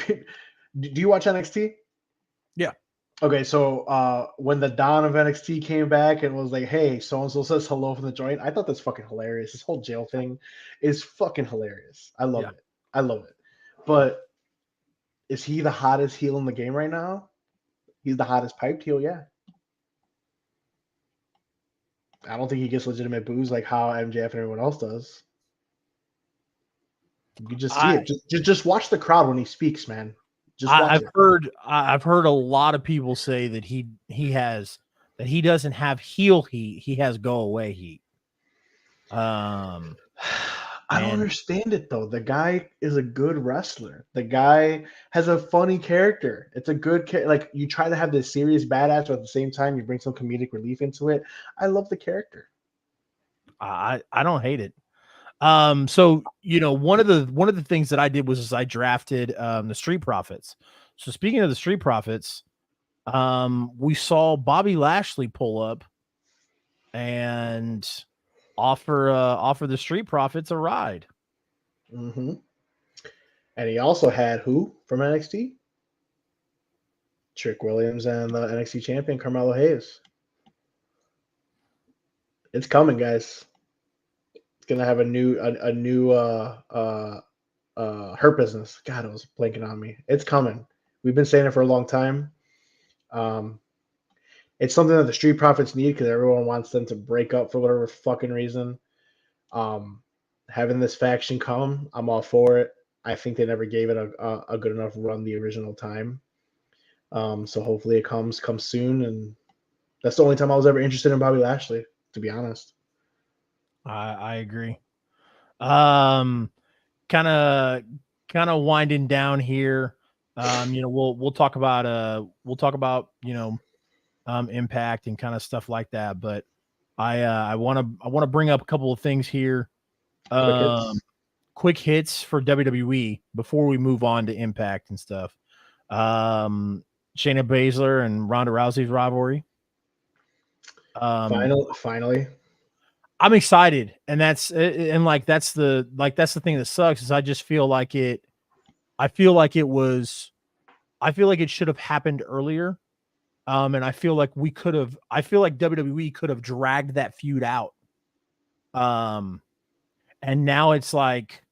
Do you watch NXT? Yeah. Okay, so when the Don of NXT came back and was like, "Hey, so and so says hello from the joint," I thought that's fucking hilarious. This whole jail thing is fucking hilarious. I love Yeah. it. I love it. But is he the hottest heel in the game right now? He's the hottest piped heel, yeah. I don't think he gets legitimate boos like how MJF and everyone else does. You can just see it. Just watch the crowd when he speaks, man. Just watch it. I've heard a lot of people say that he doesn't have heel heat. He has go away heat. I don't understand it though. The guy is a good wrestler. The guy has a funny character. It's a good like you try to have this serious badass, but at the same time you bring some comedic relief into it. I love the character. I don't hate it. So one of the things that I did was I drafted the Street Profits. So speaking of the Street Profits, we saw Bobby Lashley pull up and offer the Street Profits a ride. Mm-hmm. And he also had who from NXT? Trick Williams and the NXT champion Carmelo Hayes. It's coming, guys. It's gonna have a new Hurt Business. God, it was blanking on me. It's coming. We've been saying it for a long time. It's something that the Street Profits need because everyone wants them to break up for whatever fucking reason. Having this faction come, I'm all for it. I think they never gave it a good enough run the original time. So hopefully it comes soon. And that's the only time I was ever interested in Bobby Lashley, to be honest. I agree. Kind of winding down here. We'll talk about Impact and kind of stuff like that. But I want to bring up a couple of things here. Quick hits for WWE before we move on to Impact and stuff. Shayna Baszler and Ronda Rousey's rivalry. Finally. I'm excited, and that's the thing that sucks is I just feel like it. I feel like it was. I feel like it should have happened earlier. And I feel like we could have. I feel like WWE could have dragged that feud out. Um, and now it's like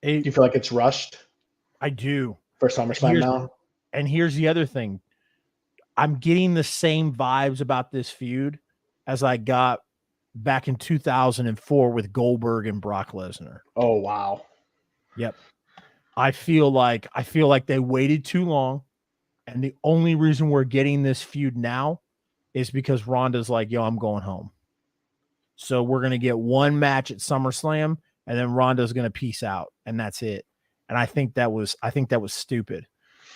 Do you feel like it's rushed I do. for And SummerSlam now? here's the other thing. I'm getting the same vibes about this feud as I got back in 2004 with Goldberg and Brock Lesnar. Oh wow. Yep. I feel like they waited too long, and the only reason we're getting this feud now is because Ronda's like, "Yo, I'm going home." So we're gonna get one match at SummerSlam, and then Ronda's gonna peace out, and that's it. And I think that was stupid.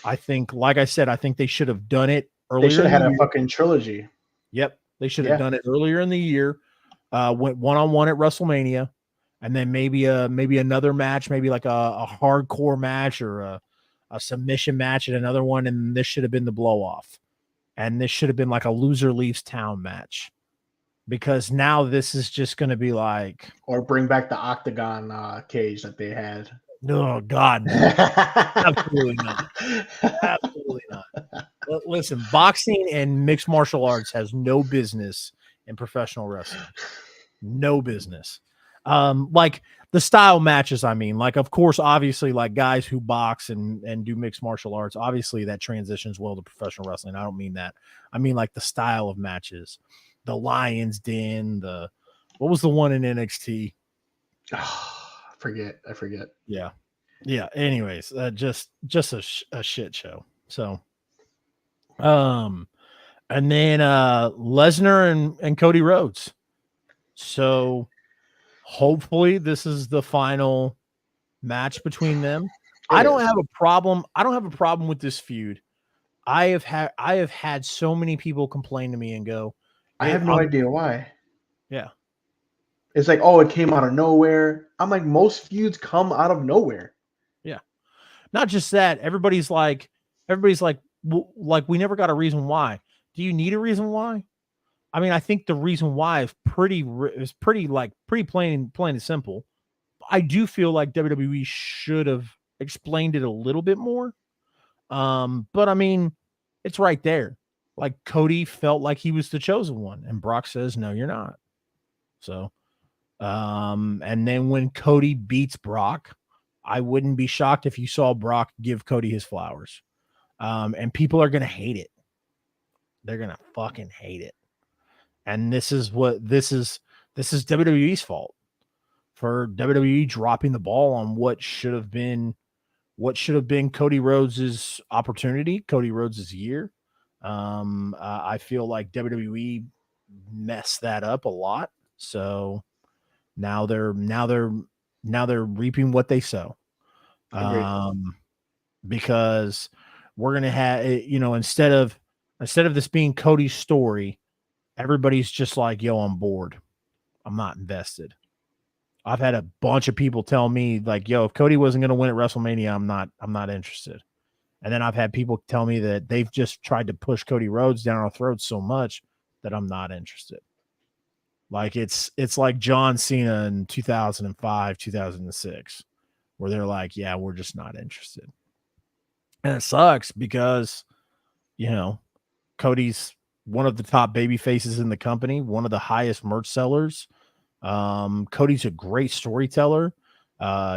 I think, like I said, I think they should have done it They earlier should in have the had a year. fucking trilogy. Yep, they should have Yeah. done it earlier in the year. Went one-on-one at WrestleMania, and then maybe another match, maybe like a hardcore match or a submission match at another one, and this should have been the blow off. And this should have been like a loser leaves town match. Because now this is just going to be like, Or bring back the octagon cage that they had. no, God, no. Absolutely not. Absolutely not. Listen, boxing and mixed martial arts has no business in professional wrestling. No business. Like the style matches, I mean, like, of course, obviously, like guys who box and do mixed martial arts, obviously that transitions well to professional wrestling. I don't mean that. I mean like the style of matches. The Lion's Den, what was the one in NXT? I forget. Yeah. Yeah. Anyways, just a shit show. So, and then Lesnar and Cody Rhodes. So hopefully this is the final match between them. I don't have a problem. I don't have a problem with this feud. I have had so many people complain to me and go, I have no idea why. Yeah. It's like, oh, it came out of nowhere. I'm like, most feuds come out of nowhere. Yeah. Not just that. Everybody's like, we never got a reason why. Do you need a reason why? I mean, I think the reason why is pretty plain and simple. I do feel like WWE should have explained it a little bit more. But I mean, it's right there. Like Cody felt like he was the chosen one, and Brock says, "No, you're not." So, and then when Cody beats Brock, I wouldn't be shocked if you saw Brock give Cody his flowers. And people are gonna hate it. They're gonna fucking hate it. And this is WWE's fault for WWE dropping the ball on what should have been Cody Rhodes's opportunity, Cody Rhodes's year. I feel like WWE messed that up a lot. So now they're reaping what they sow. Because we're gonna have, instead of this being Cody's story, everybody's just like, yo, I'm bored. I'm not invested. I've had a bunch of people tell me like, yo, if Cody wasn't going to win at WrestleMania, I'm not interested. And then I've had people tell me that they've just tried to push Cody Rhodes down our throats so much that I'm not interested. Like it's like John Cena in 2005, 2006, where they're like, yeah, we're just not interested. And it sucks because, Cody's one of the top baby faces in the company, one of the highest merch sellers. Cody's a great storyteller.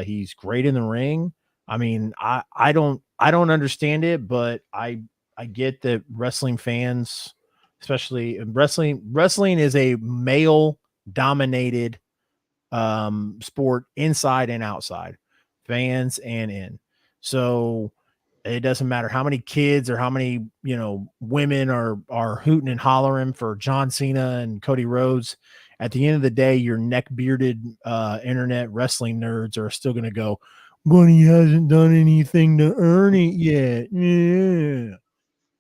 He's great in the ring. I mean, I don't understand it, but I get that wrestling fans, especially wrestling is a male dominated sport inside and outside, fans and in. So it doesn't matter how many kids or how many, women are hooting and hollering for John Cena and Cody Rhodes. At the end of the day, your neck bearded internet wrestling nerds are still going to go, but he hasn't done anything to earn it yet. Yeah.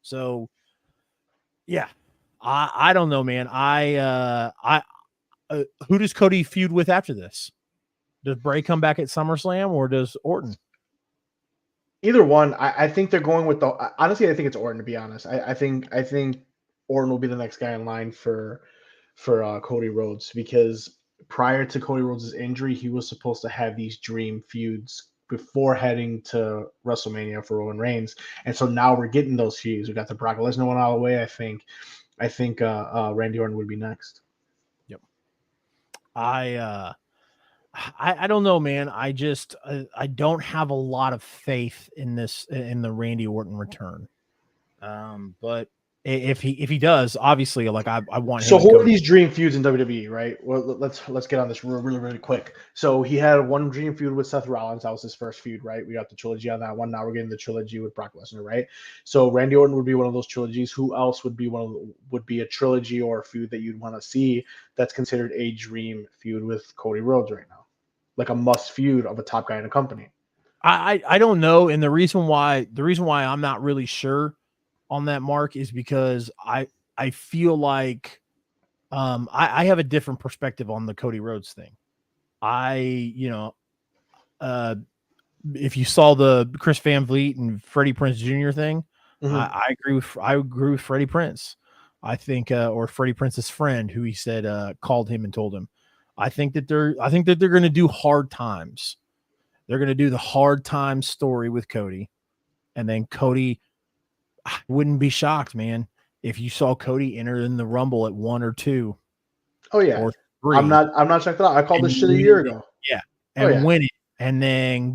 So, yeah, I don't know, man. Who does Cody feud with after this? Does Bray come back at SummerSlam or does Orton? Either one. I think they're going with honestly, I think it's Orton, to be honest. I think Orton will be the next guy in line for Cody Rhodes, because prior to Cody Rhodes' injury, he was supposed to have these dream feuds before heading to WrestleMania for Roman Reigns, and so now we're getting those feuds. We got the Brock Lesnar one out of the way. I think Randy Orton would be next. Yep. I don't know, man. I don't have a lot of faith in the Randy Orton return. But if he does, obviously, like I want him So and who are Cody. these dream feuds in WWE, right? Well, let's get on this really quick. So he had one dream feud with Seth Rollins. That was his first feud, right? We got the trilogy on that one. Now we're getting the trilogy with Brock Lesnar, right? So Randy Orton would be one of those trilogies. Who else would be would be a trilogy or a feud that you'd want to see that's considered a dream feud with Cody Rhodes right now, like a must feud of a top guy in a company? I don't know, and the reason why I'm not really sure on that, Mark, is because I feel like I have a different perspective on the Cody Rhodes thing. Uh if you saw the Chris Van Vliet and Freddie Prinze Jr. thing, Mm-hmm. I agree with Freddie Prinze. I think or Freddie Prince's friend who he said called him and told him. I think that they're going to do hard times. They're going to do the hard time story with Cody, and then Cody, I wouldn't be shocked, man, if you saw Cody enter in the Rumble at 1 or 2 Oh yeah, or 3 I'm not checked out. I called this and shit a win year it. ago. Yeah, Oh and yeah. win it, and then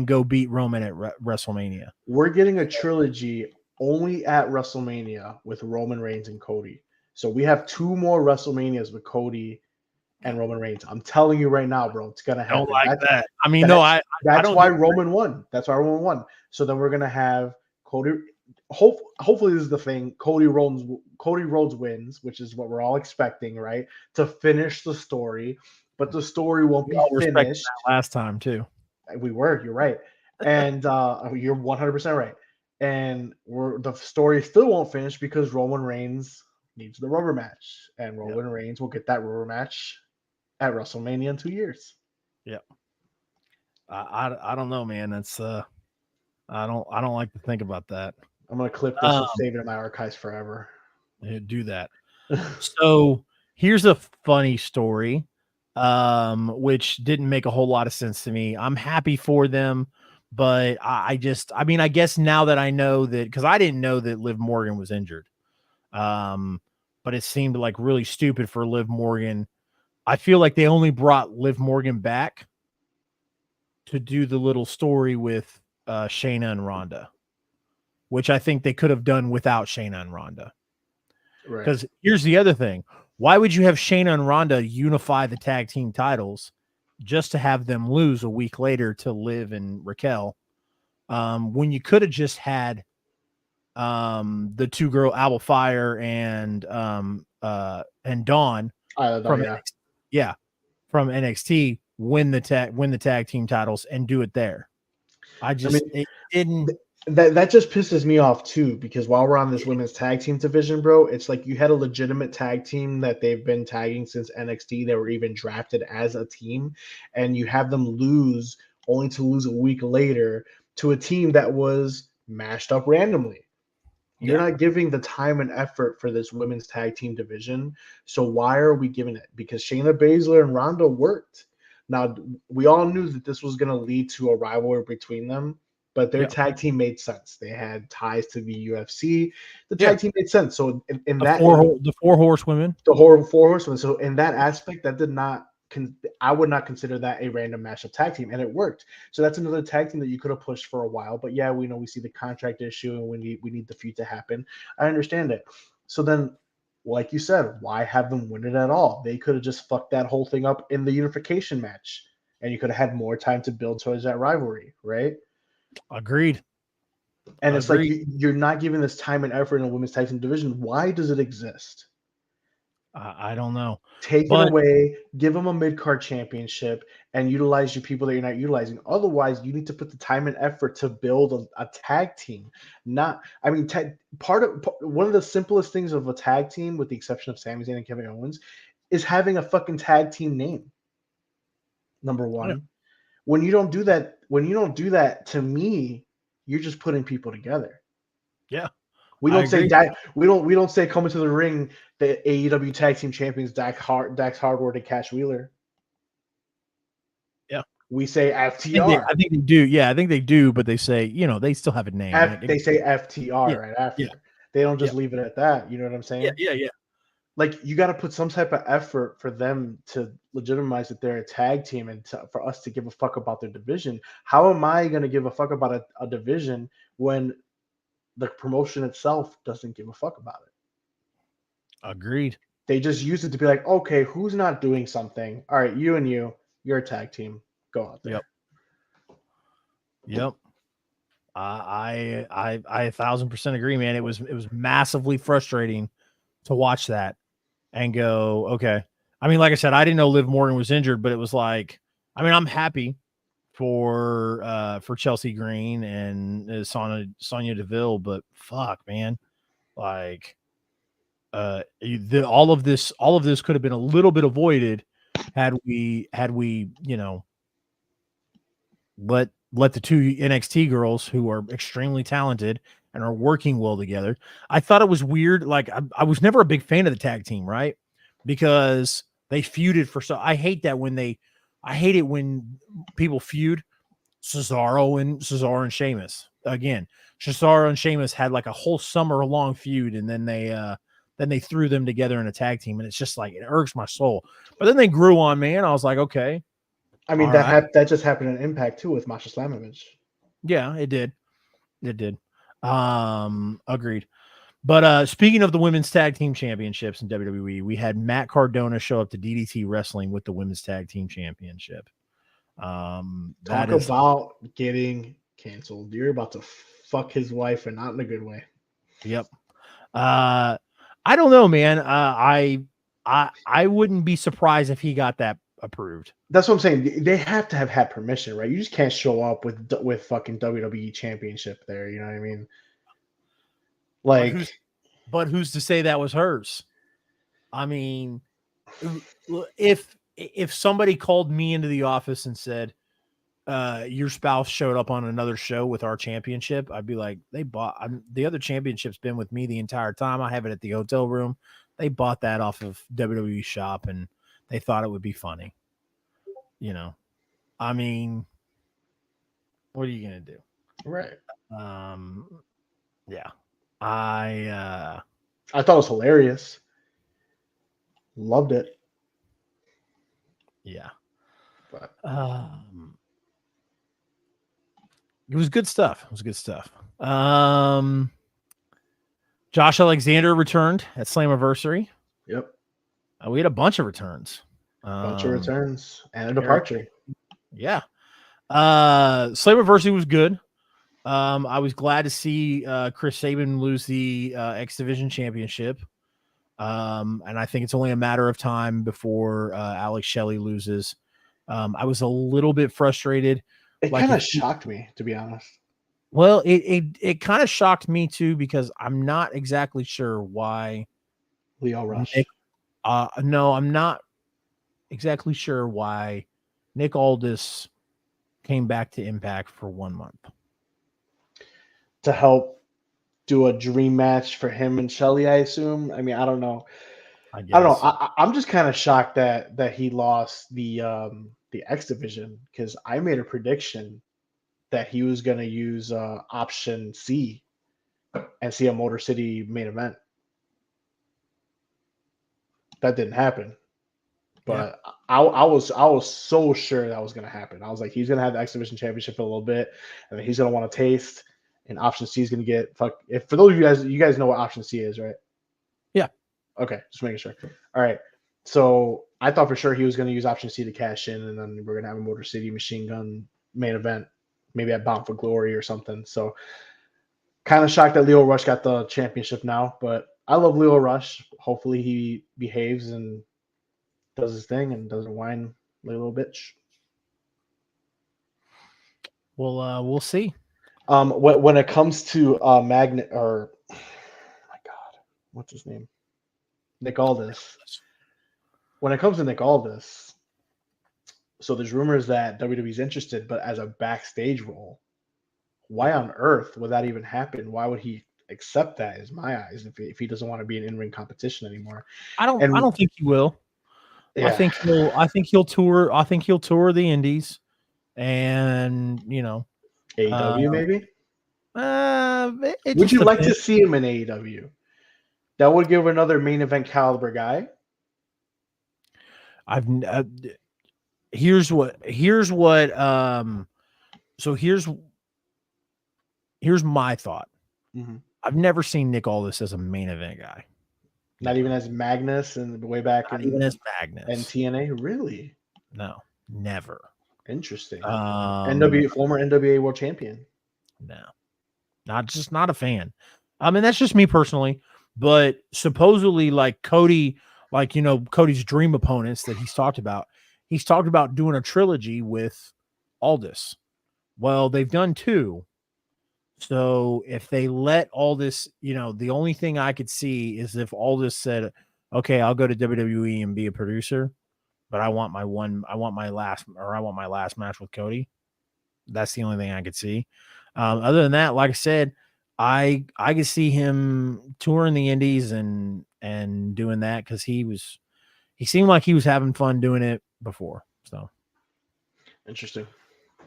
go beat Roman at WrestleMania. We're getting a trilogy only at WrestleMania with Roman Reigns and Cody. So we have 2 more WrestleManias with Cody and Roman Reigns. I'm telling you right now, bro, it's gonna Don't happen. like that. I mean, no, That's I that's don't why disagree. Roman won. That's why Roman won. So then we're gonna have Cody. Hopefully this is the thing. Cody Rhodes wins, which is what we're all expecting, right? To finish the story, but the story won't We be all respected finished. that last time too. You're right, and you're 100% right. And the story still won't finish because Roman Reigns needs the rubber match, and Yep. Roman Reigns will get that rubber match at WrestleMania in 2 years. Yep. I don't know, man. That's I don't like to think about that. I'm gonna clip this and Um, save it in my archives forever. do that. So here's a funny story, which didn't make a whole lot of sense to me. I'm happy for them, but I mean, I guess now that I know that, because I didn't know that Liv Morgan was injured. But it seemed like really stupid for Liv Morgan. I feel like they only brought Liv Morgan back to do the little story with Shayna and Ronda, which I think they could have done without Shayna and Ronda. Right. Because here's the other thing. Why would you have Shayna and Ronda unify the tag team titles just to have them lose a week later to Liv and Raquel, when you could have just had the two girl Alba Fire and Dawn from Yeah. NXT, yeah, from NXT win the tag team titles and do it there. I mean, It didn't. that just pisses me off too, because while we're on this women's tag team division, bro, it's like you had a legitimate tag team that they've been tagging since NXT. They were even drafted as a team, and you have them lose only to lose a week later to a team that was mashed up randomly. You're Yeah, not giving the time and effort for this women's tag team division. So why are we giving it? Because Shayna Baszler and Ronda worked. Now, we all knew that this was going to lead to a rivalry between them, but their yeah, tag team made sense. They had ties to the UFC. The yeah. tag team made sense. So in The that, the four horsewomen. the horror four horsemen. So in that aspect, that did not. I would not consider that a random matchup tag team, and it worked. So that's another tag team that you could have pushed for a while. But yeah, we know we see the contract issue, and we need the feud to happen. I understand it. So then, like you said, why have them win it at all? They could have just fucked that whole thing up in the unification match, and you could have had more time to build towards that rivalry, right? Agreed. And it's like Agreed. you're not giving this time and effort in a women's tag team division. Why does it exist? I don't know, Take it but away, give them a mid card championship, and utilize your people that you're not utilizing. Otherwise, you need to put the time and effort to build a tag team. Not, I mean, one of the simplest things of a tag team, with the exception of Sami Zayn and Kevin Owens, is having a fucking tag team name. Number yeah, one, when you don't do that, to me, you're just putting people together. yeah. We I don't say agree. Dax. We don't say coming to the ring the AEW Tag Team Champions Dax Hardwood and Cash Wheeler. Yeah. We say I FTR. think they do. Yeah, I think they do, but they say, they still have a name, right? They say FTR Yeah. right Yeah. after. They don't Yeah. just leave it at that. You know what I'm Yeah. saying? Yeah. Yeah. Like you got to put some type of effort for them to legitimize that they're a tag team and for us to give a fuck about their division. How am I going to give a fuck about a division when the promotion itself doesn't give a fuck about it? Agreed. They just use it to be like, okay, who's not doing something? All right, you and you're a tag team. Go out Yep. there. Yep. I 1,000% agree, man. It was massively frustrating to watch that and go, okay. I mean, like I said, I didn't know Liv Morgan was injured, but it was like, I mean, I'm happy for Chelsea Green and Sonya Deville, but fuck, man, like, all of this could have been a little bit avoided had we let the two NXT girls who are extremely talented and are working well together. I thought it was weird. Like I was never a big fan of the tag team, right? Because they feuded for so. I hate it when people feud. Cesaro and Sheamus again. Cesaro and Sheamus had like a whole summer long feud, and then they threw them together in a tag team, and it's just like it irks my soul. But then they grew on me, and I was like, okay, I mean all right, that just happened in Impact too with Masha Slamovich. yeah, it did. It did. Agreed. But speaking of the women's tag team championships in WWE, we had Matt Cardona show up to DDT Wrestling with the women's tag team championship. That Talk is, about getting canceled. You're about to fuck his wife and not in a good way. yep. I don't know, man. I wouldn't be surprised if he got that approved. That's what I'm saying. They have to have had permission, right? You just can't show up with fucking WWE championship there. You know what I mean? But Like, who's to say that was hers? I mean, if somebody called me into the office and said, your spouse showed up on another show with our championship, I'd be like, the other championship's been with me the entire time. I have it at the hotel room. They bought that off of WWE Shop and they thought it would be funny. I mean, what are you gonna do? right? Yeah, I I thought it was hilarious. Loved it. yeah, But it was good stuff. Josh Alexander returned at Slammiversary. yep, We had a bunch of returns. bunch of returns and a Eric, departure. yeah. Slammiversary was good. I was glad to see Chris Sabin lose the X Division Championship. And I think it's only a matter of time before Alex Shelley loses. I was a little bit frustrated. It Like, kind of shocked me, to be honest. well, it kind of shocked me too, because I'm not exactly sure why Leo Rush. Nick. No, I'm not exactly sure why Nick Aldis came back to Impact for 1 month. To help do a dream match for him and Shelly, I assume. I mean, I don't know. I I don't know. guess. I'm just kind of shocked that he lost the X division because I made a prediction that he was going to use option C and see a Motor City main event. That didn't happen, Yeah. but I was so sure that was going to happen. I was like, he's going to have the X Division Championship for a little bit, and then he's going to want to taste. And option C is going to get fuck. If for those of you guys know what option C is, right? Yeah. Okay, just making sure. All right. So I thought for sure he was going to use option C to cash in, and then we're going to have a Motor City Machine Gun main event, maybe at Bound for Glory or something. So kind of shocked that Leo Rush got the championship now, but I love Leo Rush. Hopefully he behaves and does his thing and doesn't whine like a little bitch. Well, we'll see. When it comes to Magnet or oh my God, what's his name? Nick Aldis. When it comes to Nick Aldis, so there's rumors that WWE's interested, but as a backstage role, why on earth would that even happen? Why would he accept that, is my eyes, if he doesn't want to be in in-ring competition anymore. I And don't think he will. yeah, I think he'll tour. I think he'll tour the Indies, and AEW maybe. it Would just you like to depends. see him in AEW? That would give another main event caliber guy. I've here's what so here's my thought. Mm-hmm. I've never seen Nick Aldis as a main event guy. Not even Never. as Magnus and way back Not even as in Magnus. TNA. Really No, never. interesting. Um, NW former NWA World Champion. no, not a fan. I mean, that's just me personally. But supposedly, like Cody, Cody's dream opponents that he's talked about doing a trilogy with Aldis. Well, they've done two. So if they let Aldis, the only thing I could see is if Aldis said, "Okay, I'll go to WWE and be a producer, but I want my last match with Cody." That's the only thing I could see. Other than that, like I said, I could see him touring the Indies and doing that because he seemed like he was having fun doing it before. So Interesting.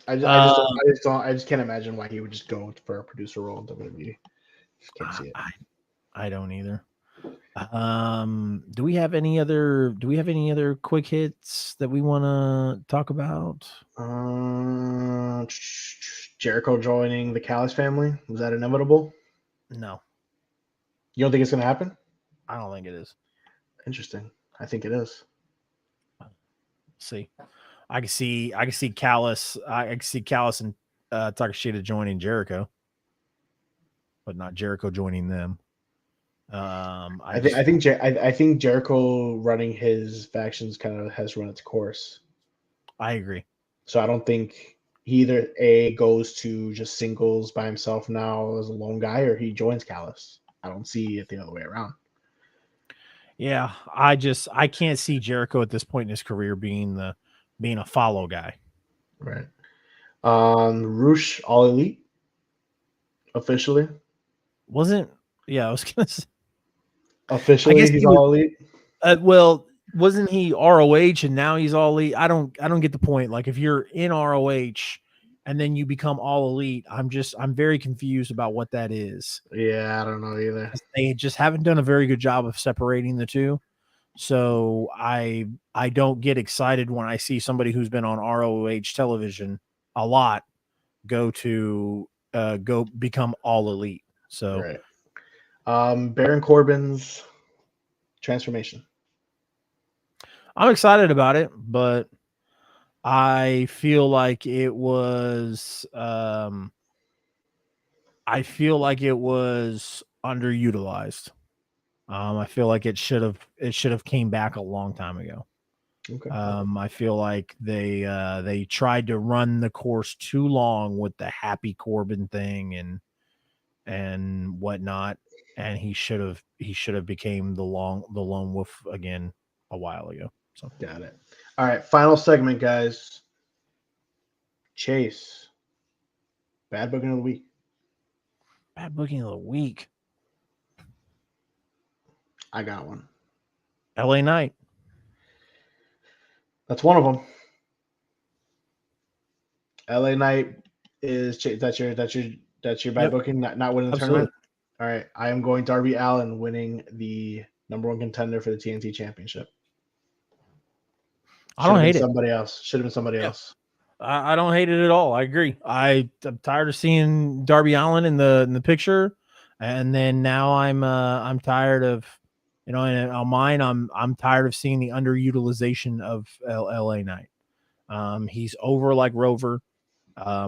uh, I just can't imagine why he would just go for a producer role in WWE. Just can't see it. I don't either. Do we have any other quick hits that we want to talk about? Jericho joining the Callis family, was that inevitable? No, You don't think it's going to happen? I don't think it is. Interesting. I think it is. See, I can see Callis. I can see Callis and Takashita joining Jericho, but not Jericho joining them. I think Jericho running his factions kind of has run its course. I agree. So I don't think he either A goes to just singles by himself now as a lone guy, or he joins Callis. I don't see it the other way around. Yeah, I can't see Jericho at this point in his career being a follow guy. Right. Roosh All Elite officially. Wasn't Yeah, I was gonna say, I Officially, guess he's he was. All Elite. Well, wasn't he ROH and now he's all elite? I don't get the point. Like if you're in ROH and then you become all elite, I'm very confused about what that is. Yeah, I don't know either. They just haven't done a very good job of separating the two. So I don't get excited when I see somebody who's been on ROH television a lot go become all elite. So Right. Baron Corbin's transformation. I'm excited about it, but I feel like it was underutilized. I feel like it should have came back a long time ago. Okay. I feel like they tried to run the course too long with the Happy Corbin thing and whatnot, and he should have became the lone wolf again a while ago. So Got it. All right. Final segment, guys. Chase. Bad booking of the week. bad booking of the week. I got one. LA Knight. That's one of them. LA Knight is that's your bad Yep, booking, not winning the absolutely. tournament. All right. I am going Darby Allin winning the number one contender for the TNT Championship. I Should don't have been hate it. somebody else. Should have been somebody Yeah. else. I don't hate it at all. I agree. I'm tired of seeing Darby Allin in the picture, and then now I'm tired of, and on mine I'm tired of seeing the underutilization of LA Knight. He's over like Rover.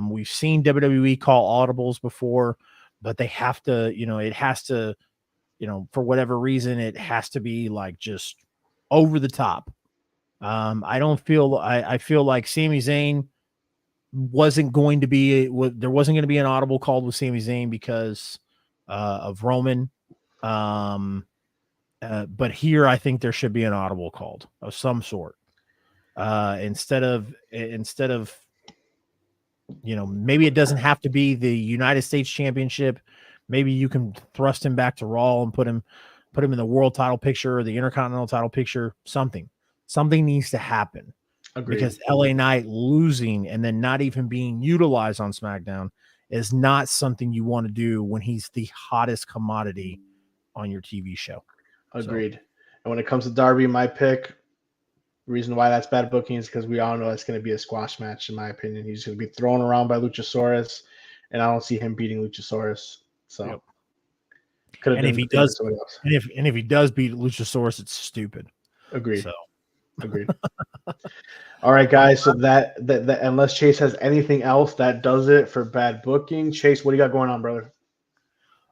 We've seen WWE call audibles before, but they have to, it has to, for whatever reason, it has to be like just over the top. I feel like Sami Zayn there wasn't going to be an audible called with Sami Zayn because of Roman. But here I think there should be an audible called of some sort. Instead of maybe it doesn't have to be the United States Championship. maybe you can thrust him back to Raw and put him in the world title picture or the Intercontinental title picture. Something needs to happen. Agreed. Because LA Knight losing and then not even being utilized on SmackDown is not something you want to do when he's the hottest commodity on your TV show. Agreed. So. And when it comes to Darby, my pick, reason why that's bad booking is because we all know it's going to be a squash match, in my opinion. He's going to be thrown around by Luchasaurus, and I don't see him beating Luchasaurus. So, yep. And if he does, and if he does beat Luchasaurus, it's stupid. Agreed. So. Agreed. All right, guys. So that unless Chase has anything else, that does it for bad booking. Chase, what do you got going on, brother?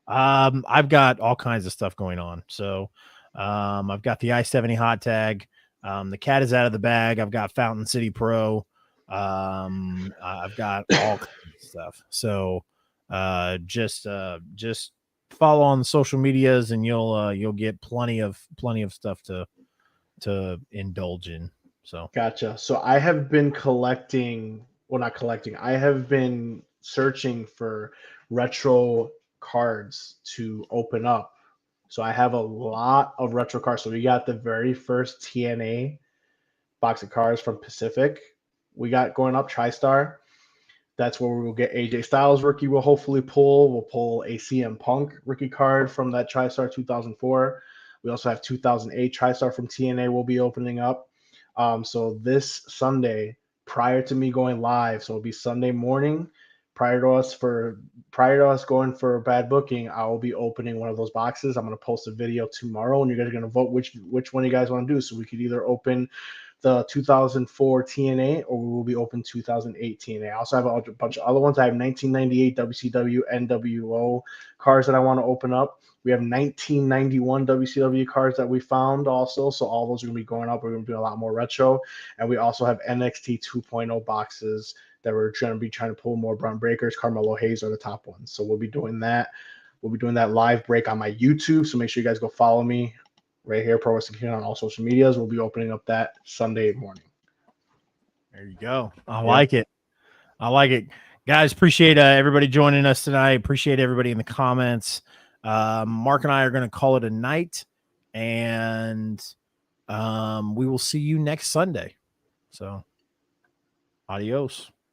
I've got all kinds of stuff going on. So, I've got the I-70 hot tag. The cat is out of the bag. I've got Fountain City Pro. I've got all kinds of stuff. So, just follow on the social medias, and you'll get plenty of stuff to indulge in. So gotcha. So I have been collecting. Well, not collecting. I have been searching for retro cards to open up. So I have a lot of retro cards. So we got the very first TNA box of cards from Pacific. We got going up TriStar. That's where we will get AJ Styles rookie. We'll hopefully pull. We'll pull a CM Punk rookie card from that TriStar 2004. We also have 2008 TriStar from TNA. We'll be opening up. So this Sunday, prior to me going live, so it'll be Sunday morning. Prior to us going for bad booking, I will be opening one of those boxes. I'm going to post a video tomorrow, and you guys are going to vote which one you guys want to do. So we could either open the 2004 TNA, or we will be open 2008 TNA. I also have a bunch of other ones. I have 1998 WCW NWO cards that I want to open up. We have 1991 WCW cards that we found also. So all those are going to be going up. We're going to do a lot more retro. And we also have NXT 2.0 boxes that we're going to be trying to pull more. Braun Breakers, Carmelo Hayes are the top ones. So we'll be doing that. We'll be doing that live break on my YouTube. So make sure you guys go follow me right here, Pro Wrestling Kingdom, on all social medias. We'll be opening up that Sunday morning. There you go. I like it. Guys, appreciate everybody joining us tonight. Appreciate everybody in the comments. Mark and I are going to call it a night, and we will see you next Sunday. So, adios.